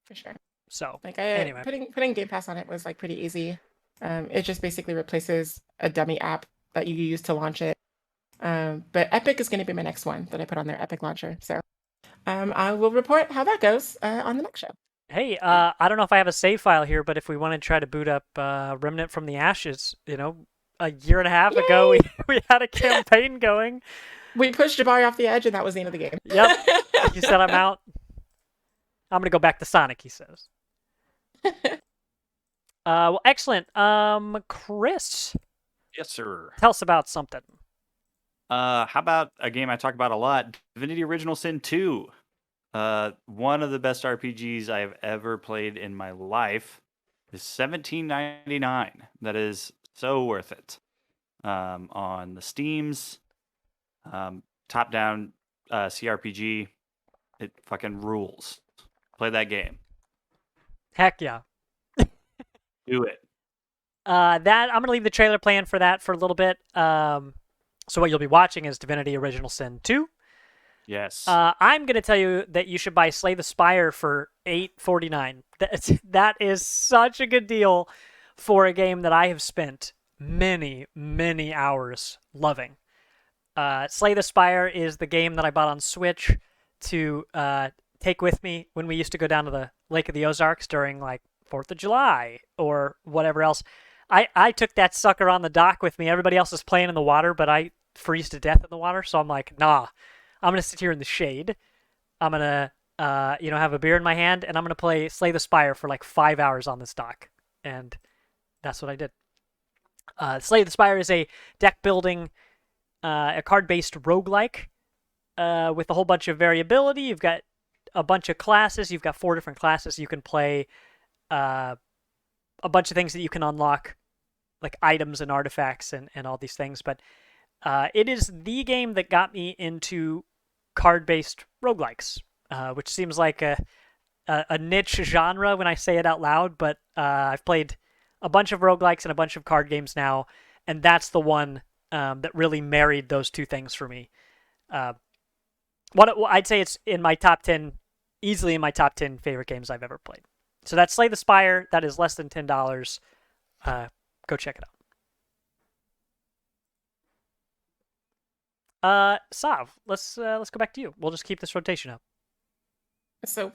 For sure. So Like anyway, putting Game Pass on it was like pretty easy. It just basically replaces a dummy app that you use to launch it. But Epic is going to be my next one that I put on their Epic launcher. So I will report how that goes on the next show. hey, I don't know if I have a save file here, but if we want to try to boot up Remnant from the Ashes, a year and a half ago we had a campaign going. We pushed Jabari off the edge, and that was the end of the game. Yep. He said, I'm out. I'm going to go back to Sonic, he says. Well, excellent. Chris. Yes, sir. Tell us about something. How about a game I talk about a lot? Divinity Original Sin 2. One of the best RPGs I have ever played in my life is $17.99. That is so worth it. On the Steams, top-down CRPG, it fucking rules. Play that game. Heck yeah. Do it. That I'm gonna leave the trailer playing for that for a little bit. So what you'll be watching is Divinity Original Sin 2. Yes. I'm gonna tell you that you should buy Slay the Spire for $8.49. That is such a good deal for a game that I have spent many, many hours loving. Slay the Spire is the game that I bought on Switch to take with me when we used to go down to the Lake of the Ozarks during like 4th of July or whatever else. I took that sucker on the dock with me. Everybody else is playing in the water, but I freeze to death in the water. So I'm like, nah, I'm going to sit here in the shade. I'm going to, have a beer in my hand, and I'm going to play Slay the Spire for like 5 hours on this dock. And that's what I did. Slay the Spire is a deck building, a card-based roguelike with a whole bunch of variability. You've got a bunch of classes. You've got 4 different classes. You can play a bunch of things that you can unlock, like items and artifacts and all these things. But it is the game that got me into card-based roguelikes, which seems like a niche genre when I say it out loud, but I've played a bunch of roguelikes and a bunch of card games now, and that's the one that really married those two things for me. I'd say it's in my top 10, easily in my top 10 favorite games I've ever played. So that's Slay the Spire. That is less than $10. Go check it out. Sav, let's go back to you. We'll just keep this rotation up. So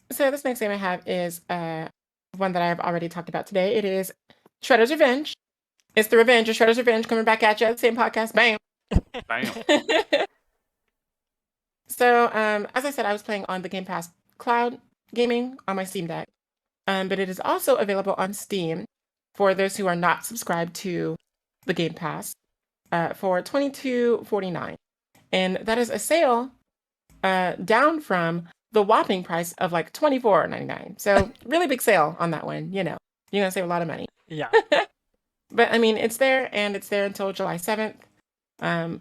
this next game I have is one that I've already talked about today. It is Shredder's Revenge. It's the Revenge of Shredder's Revenge coming back at you. Same podcast. Bam. Bam. So as I said, I was playing on the Game Pass Cloud Gaming on my Steam Deck, but it is also available on Steam for those who are not subscribed to the Game Pass for $22.49, and that is a sale down from the whopping price of like $24.99. So really big sale on that one. You're gonna save a lot of money. Yeah. But I mean, it's there, and it's there until July 7th.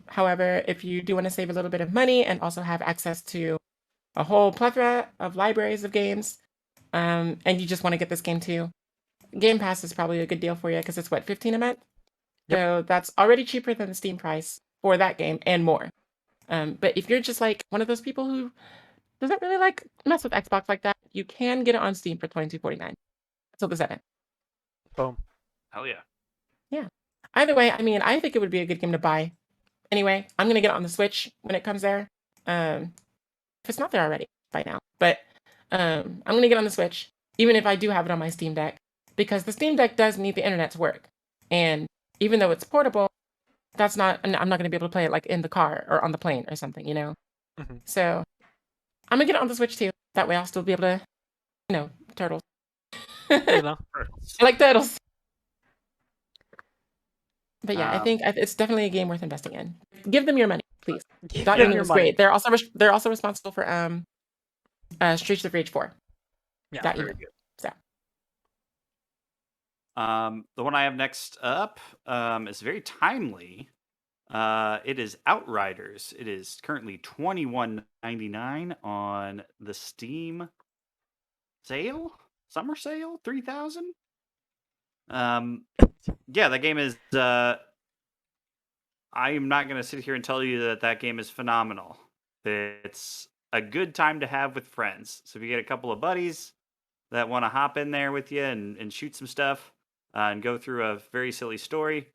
However, if you do want to save a little bit of money and also have access to a whole plethora of libraries of games, and you just want to get this game too, Game Pass is probably a good deal for you because it's what, $15 a month? Yep. So that's already cheaper than the Steam price for that game and more. But if you're just like one of those people who doesn't really like mess with Xbox like that, you can get it on Steam for $22.49 until the 7th. Boom. Hell yeah. Yeah. Either way, I mean, I think it would be a good game to buy. Anyway, I'm gonna get it on the Switch when it comes there. If it's not there already by now, but I'm gonna get on the Switch, even if I do have it on my Steam Deck, because the Steam Deck does need the internet to work. And even though it's portable, I'm not gonna be able to play it like in the car or on the plane or something, Mm-hmm. So I'm gonna get it on the Switch too. That way I'll still be able to, turtles. I like turtles. But yeah, I think it's definitely a game worth investing in. Give them your money, please. Dot Union is great. They're also responsible for Streets of Rage 4. Yeah, Dot very Union. good. So. The one I have next up is very timely. It is Outriders. It is currently $21.99 on the Steam summer sale, 3,000. Yeah, the game is I am not going to sit here and tell you that that game is phenomenal. It's a good time to have with friends. So if you get a couple of buddies that want to hop in there with you and shoot some stuff and go through a very silly story,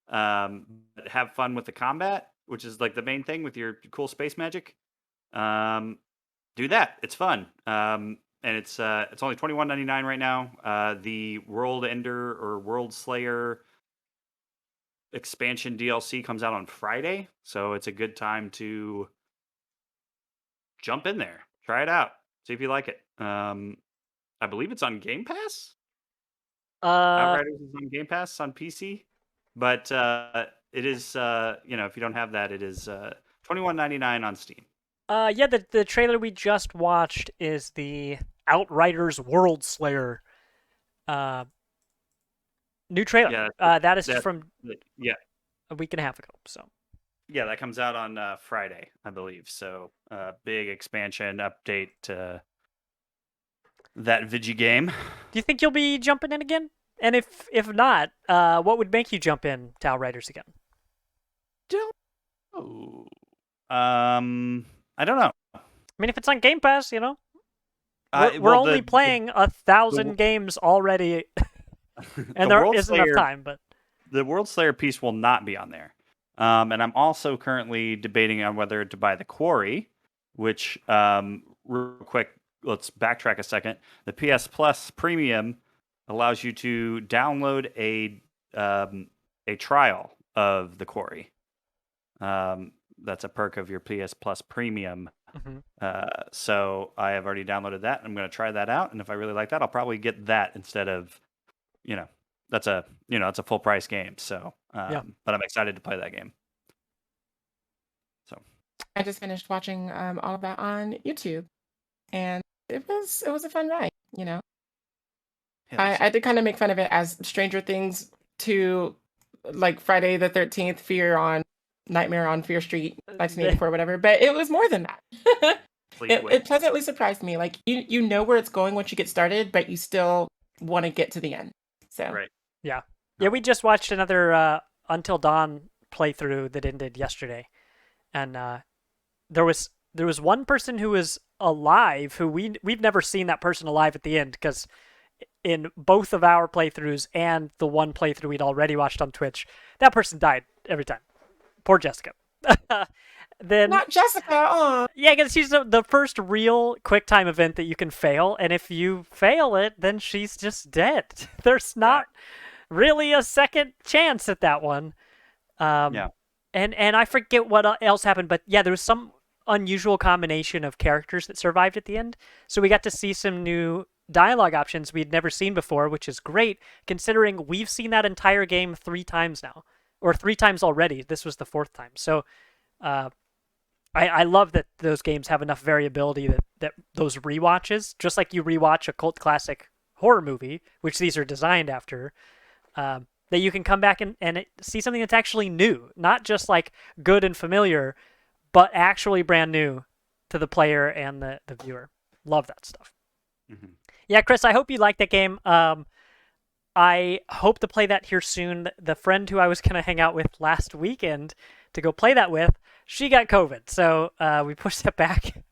but have fun with the combat, which is like the main thing with your cool space magic, do that. It's fun. And it's only $21.99 right now. The World Ender or World Slayer expansion DLC comes out on Friday, so it's a good time to jump in there, try it out, see if you like it. I believe it's on Game Pass. Outriders is on Game Pass on PC, but it is if you don't have that, it is $21.99 on Steam. Yeah, the trailer we just watched is the Outriders World Slayer new trailer. Yeah, that is from yeah, a week and a half ago. So yeah, that comes out on Friday, I believe. So big expansion update to that Vigi game. do you think you'll be jumping in again? And if not, what would make you jump in to Outriders again? I don't know. I mean, if it's on Game Pass, we're well, only playing 1,000 games already, and there isn't enough time. But the World Slayer piece will not be on there. And I'm also currently debating on whether to buy the Quarry, which, real quick, let's backtrack a second. The PS Plus Premium allows you to download a trial of the Quarry. That's a perk of your PS Plus Premium. So I have already downloaded that. I'm going to try that out, and if I really like that, I'll probably get that instead of, that's a full price game. So, but I'm excited to play that game. So I just finished watching all of that on YouTube, and it was a fun ride. I did kind of make fun of it as Stranger Things to like Friday the 13th, Fear on Nightmare on Fear Street, 1984, whatever. But it was more than that. It pleasantly surprised me. Like you know where it's going once you get started, but you still want to get to the end. So right. Yeah. We just watched another Until Dawn playthrough that ended yesterday, and there was one person who was alive who we've never seen that person alive at the end, because in both of our playthroughs and the one playthrough we'd already watched on Twitch, that person died every time. Poor Jessica. Then not Jessica. Oh. Yeah, because she's the first real QuickTime event that you can fail, and if you fail it, then she's just dead. There's not really a second chance at that one. And I forget what else happened, but yeah, there was some unusual combination of characters that survived at the end, so we got to see some new dialogue options we'd never seen before, which is great considering we've seen that entire game 3 times now, or 3 times already. This was the 4th time. So I love that those games have enough variability that those rewatches, just like you rewatch a cult classic horror movie, which these are designed after, that you can come back and see something that's actually new, not just like good and familiar, but actually brand new to the player and the viewer. Love that stuff. Mm-hmm. Yeah, Chris, I hope you like that game. I hope to play that here soon. The friend who I was going to hang out with last weekend to go play that with, she got COVID, so we pushed that back.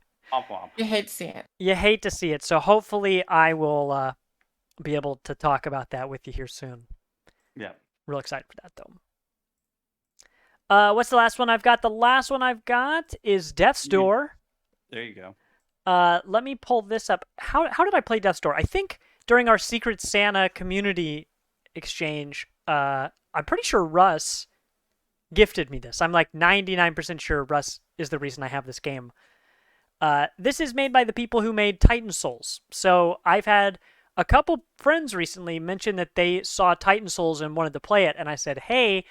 You hate to see it. You hate to see it, so hopefully I will be able to talk about that with you here soon. Yeah. Real excited for that, though. What's the last one I've got? The last one I've got is Death's Door. There you go. Let me pull this up. How did I play Death's Door? I think during our Secret Santa community exchange, I'm pretty sure Russ gifted me this. I'm like 99% sure Russ is the reason I have this game. This is made by the people who made Titan Souls. So I've had a couple friends recently mention that they saw Titan Souls and wanted to play it, and I said, hey,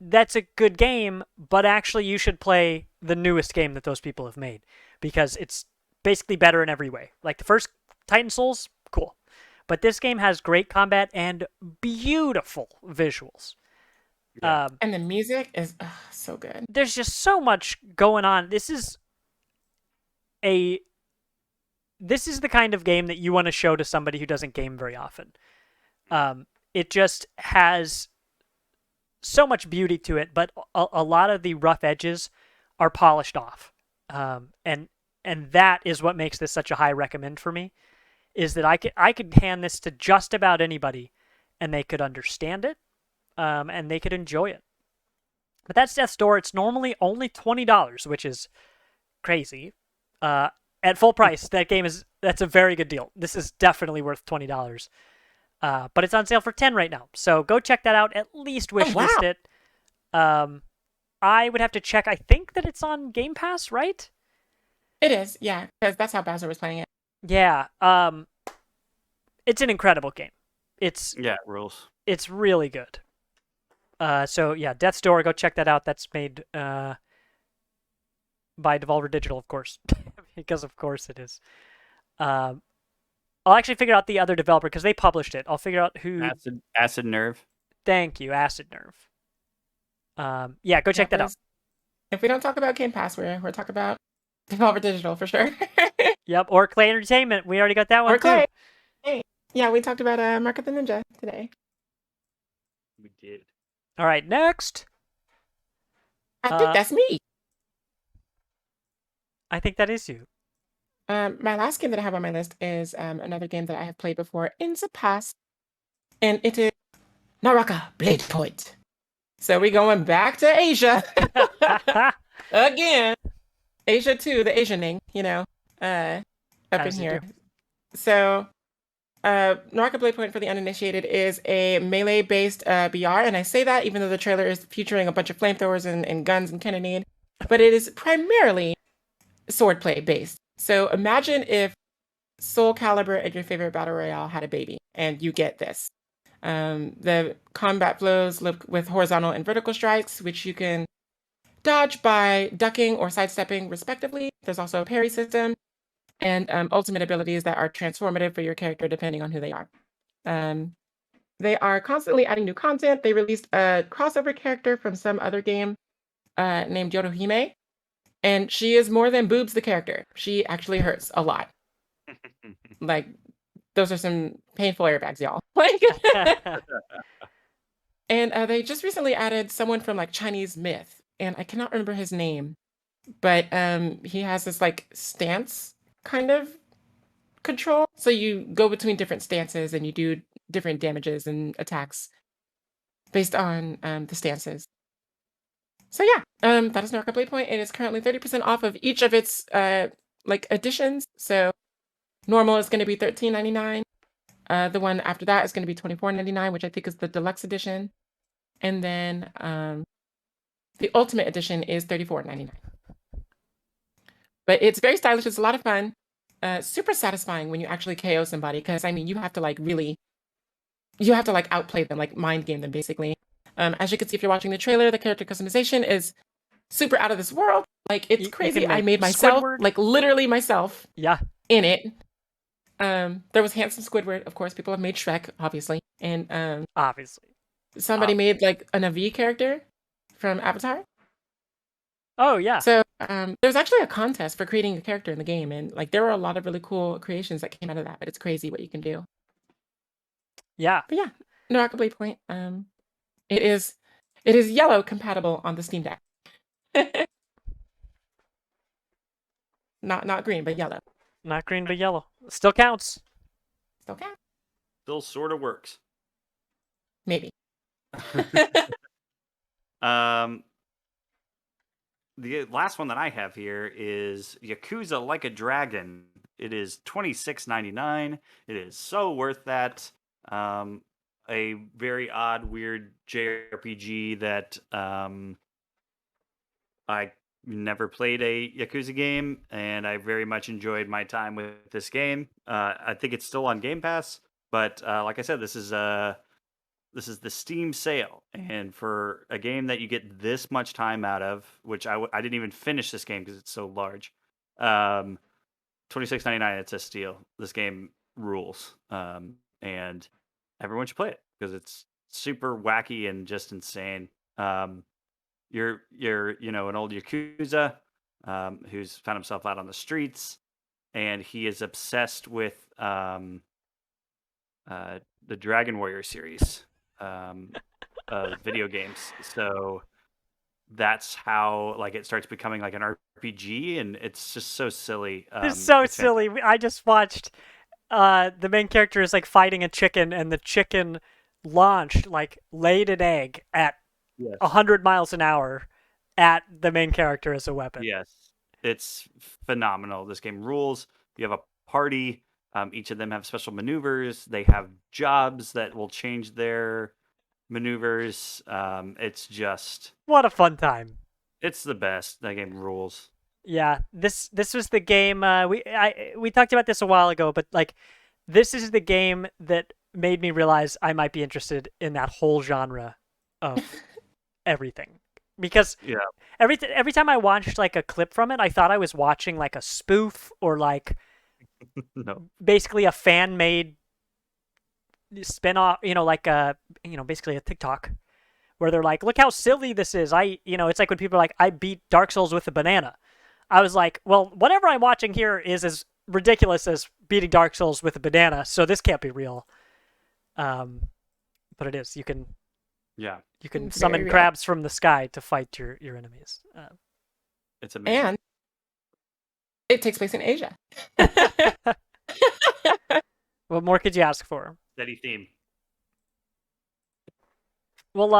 that's a good game, but actually you should play the newest game that those people have made, because it's basically better in every way. Like the first Titan Souls, cool. But this game has great combat and beautiful visuals. Yeah. And the music is so good. There's just so much going on. This is the kind of game that you want to show to somebody who doesn't game very often. It just has so much beauty to it, but a lot of the rough edges are polished off, and that is what makes this such a high recommend for me. Is that I could hand this to just about anybody, and they could understand it, and they could enjoy it. But that's Death's Door. It's normally only $20, which is crazy. At full price, that's a very good deal. This is definitely worth $20. But it's on sale for 10 right now. So go check that out. At least wishlist it. I would have to check. I think that it's on Game Pass, right? It is, yeah, because that's how Bowser was playing it. Yeah. It's an incredible game. It rules. It's really good. So yeah, Death's Door. Go check that out. That's made by Devolver Digital, of course, because of course it is. I'll actually figure out the other developer because they published it. I'll figure out who. Acid Nerve. Thank you, Acid Nerve. Yeah, go check that out. If we don't talk about Game Pass, we're talking about Devolver Digital for sure. Yep, or Clay Entertainment. We already got that one or Clay. too. Hey. Yeah, we talked about Mark of the Ninja today. We did. All right, next. I think that's me. I think that is you. My last game that I have on my list is another game that I have played before in the past, and it is Naraka Bladepoint. So we're going back to Asia again. Asia 2, the Asianing, up in here. So Naraka Bladepoint, for the uninitiated, is a melee-based BR, and I say that even though the trailer is featuring a bunch of flamethrowers and guns and cannonade, but it is primarily swordplay based. So imagine if Soul Calibur and your favorite battle royale had a baby, and you get this. The combat flows look with horizontal and vertical strikes, which you can dodge by ducking or sidestepping, respectively. There's also a parry system, and ultimate abilities that are transformative for your character depending on who they are. They are constantly adding new content. They released a crossover character from some other game named Yoruhime, and she is more than boobs the character. She actually hurts a lot. Like, those are some painful airbags, y'all. Like, and they just recently added someone from like Chinese myth, and I cannot remember his name, but he has this like stance kind of control. So you go between different stances and you do different damages and attacks based on the stances. So yeah, that is Naraka Bladepoint. It is currently 30% off of each of its like editions. So normal is going to be $13.99. The one after that is going to be $24.99, which I think is the deluxe edition. And then the ultimate edition is $34.99. But it's very stylish. It's a lot of fun. Super satisfying when you actually KO somebody, because I mean, you have to like outplay them, like mind game them, basically. As you can see if you're watching the trailer, the character customization is super out of this world. Like, it's crazy. I made myself, Squidward. Like literally myself, in it. There was handsome Squidward, of course. People have made Shrek, obviously, and obviously somebody made like an Navi character from Avatar. Oh yeah. So there's actually a contest for creating a character in the game, and like there were a lot of really cool creations that came out of that. But it's crazy what you can do. Yeah. But yeah, Naraka Bladepoint. It is yellow compatible on the Steam Deck. Not green, but yellow. Not green, but yellow. Still counts. Still counts. Still sort of works. Maybe. The last one that I have here is Yakuza Like a Dragon. It is $26.99. It is so worth that. A very odd, weird JRPG that I never played a Yakuza game, and I very much enjoyed my time with this game. I think it's still on Game Pass, but like I said, this is the Steam sale, and for a game that you get this much time out of, which I didn't even finish this game because it's so large. $26.99. It's a steal. This game rules, and everyone should play it because it's super wacky and just insane. You're an old Yakuza who's found himself out on the streets, and he is obsessed with the Dragon Warrior series of video games. So that's how like it starts becoming like an RPG, and it's just so silly. It's so it's silly. I just watched the main character is like fighting a chicken, and the chicken launched, like laid an egg at Yes. 100 miles an hour at the main character as a weapon. Yes, it's phenomenal. This game rules. You have a party. Each of them have special maneuvers. They have jobs that will change their maneuvers. It's just, What a fun time. it's the best. That game rules. Yeah, this was the game we talked about this a while ago, but like this is the game that made me realize I might be interested in that whole genre of everything. Because Yeah. every time I watched like a clip from it, I thought I was watching like a spoof or like No. basically a fan made spin-off, like basically a TikTok where they're like, look how silly this is. It's like when people are like, I beat Dark Souls with a banana. I was like, well, whatever I'm watching here is as ridiculous as beating Dark Souls with a banana, so this can't be real. But it is. You can It's summon very real. crabs from the sky to fight your enemies. It's amazing. And it takes place in Asia. What more could you ask for? Steady theme. Well,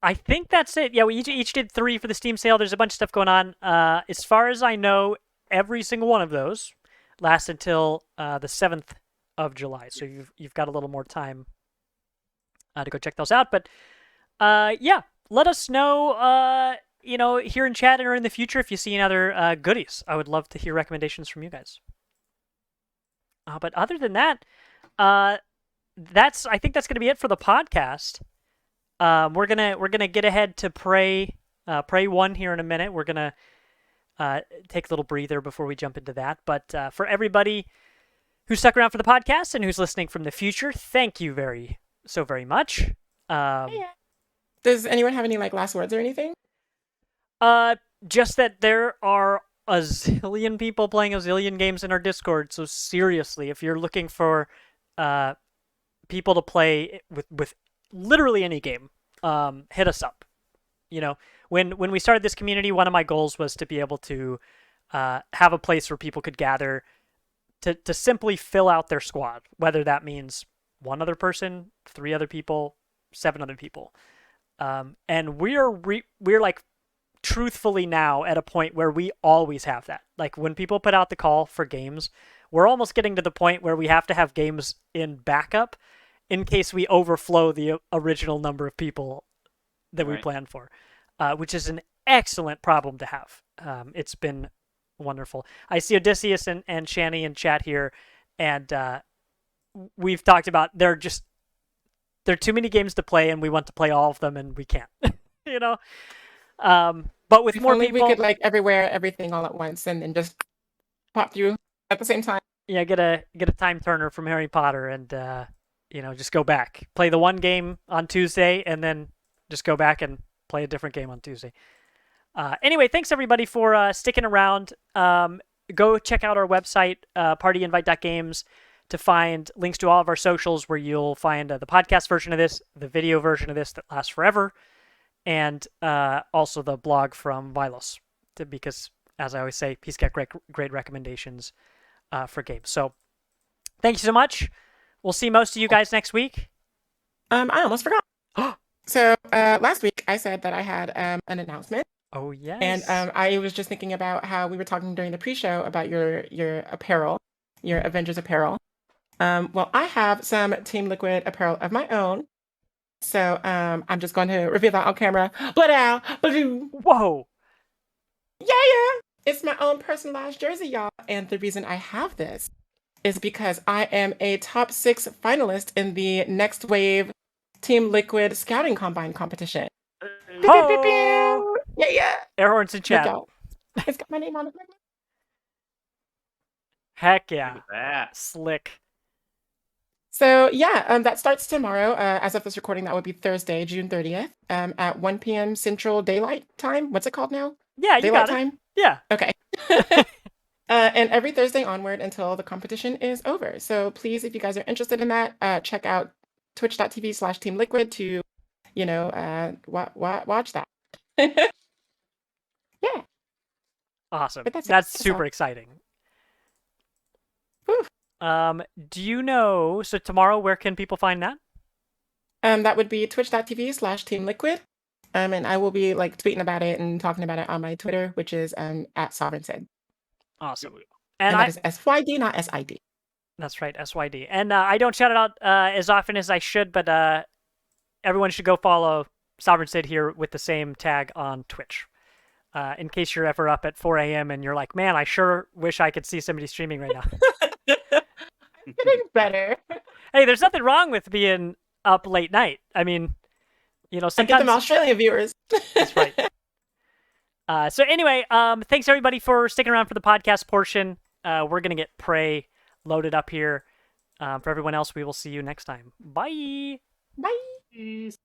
I think that's it. Yeah, we each did 3 for the Steam sale. There's a bunch of stuff going on. As far as I know, every single one of those lasts until the 7th of July. So you've got a little more time to go check those out. But yeah, let us know. Here in chat or in the future if you see any other goodies. I would love to hear recommendations from you guys. But other than that, I think that's gonna be it for the podcast. We're gonna get ahead to Prey 1 here in a minute. We're gonna take a little breather before we jump into that. But for everybody who stuck around for the podcast and who's listening from the future, thank you very much. Yeah. Does anyone have any like last words or anything? Just that there are a zillion people playing a zillion games in our Discord. So seriously, if you're looking for people to play with literally any game, hit us up. When we started this community, one of my goals was to be able to have a place where people could gather to simply fill out their squad, whether that means 1 other person, 3 other people, 7 other people. And we're like truthfully now at a point where we always have that. Like when people put out the call for games, we're almost getting to the point where we have to have games in backup in case we overflow the original number of people that we planned for, which is an excellent problem to have. It's been wonderful. I see Odysseus and Shani in chat here, and we've talked about there are too many games to play, and we want to play all of them, and we can't. But with If more only people, we could like everywhere, everything all at once, and then just pop through at the same time. yeah, get a time turner from Harry Potter, and just go back, play the one game on Tuesday, and then just go back and play a different game on Tuesday. Anyway, thanks everybody for sticking around. Go check out our website, partyinvite.games, to find links to all of our socials, where you'll find the podcast version of this, the video version of this that lasts forever, and also the blog from Vilos, because, as I always say, he's got great recommendations for games. So thank you so much. We'll see most of you guys next week. I almost forgot. So last week I said that I had an announcement. Oh, yes. And I was just thinking about how we were talking during the pre-show about your apparel, your Avengers apparel. Well, I have some Team Liquid apparel of my own. So I'm just going to reveal that on camera. Blood blue. Whoa. Yeah. It's my own personalized jersey, y'all. And the reason I have this is because I am a top 6 finalist in the Next Wave Team Liquid Scouting Combine competition. Oh. Yeah. Air horns in chat. It's got my name on it. Heck yeah. Look at that. Slick. So yeah, that starts tomorrow. As of this recording, that would be Thursday, June 30th, at 1 p.m. Central Daylight Time. What's it called now? Yeah, you Daylight got it. Time? Yeah. Okay. And every Thursday onward until the competition is over. So please, if you guys are interested in that, check out twitch.tv/teamliquid to watch that. Yeah. Awesome. But that's That's all. super exciting. Whew. Do you know? So tomorrow, where can people find that? That would be twitch.tv/teamliquid. And I will be like tweeting about it and talking about it on my Twitter, which is at sovereignsid. Awesome. And that is SYD, not SID. That's right, SYD. And I don't shout it out as often as I should, but everyone should go follow Sovereign Sid here with the same tag on Twitch. In case you're ever up at 4 a.m. and you're like, man, I sure wish I could see somebody streaming right now. I'm getting better. Hey, there's nothing wrong with being up late night. I mean, sometimes... I get them Australian viewers. That's right. So anyway, thanks everybody for sticking around for the podcast portion. We're going to get Prey loaded up here. For everyone else, we will see you next time. Bye. Bye. Peace.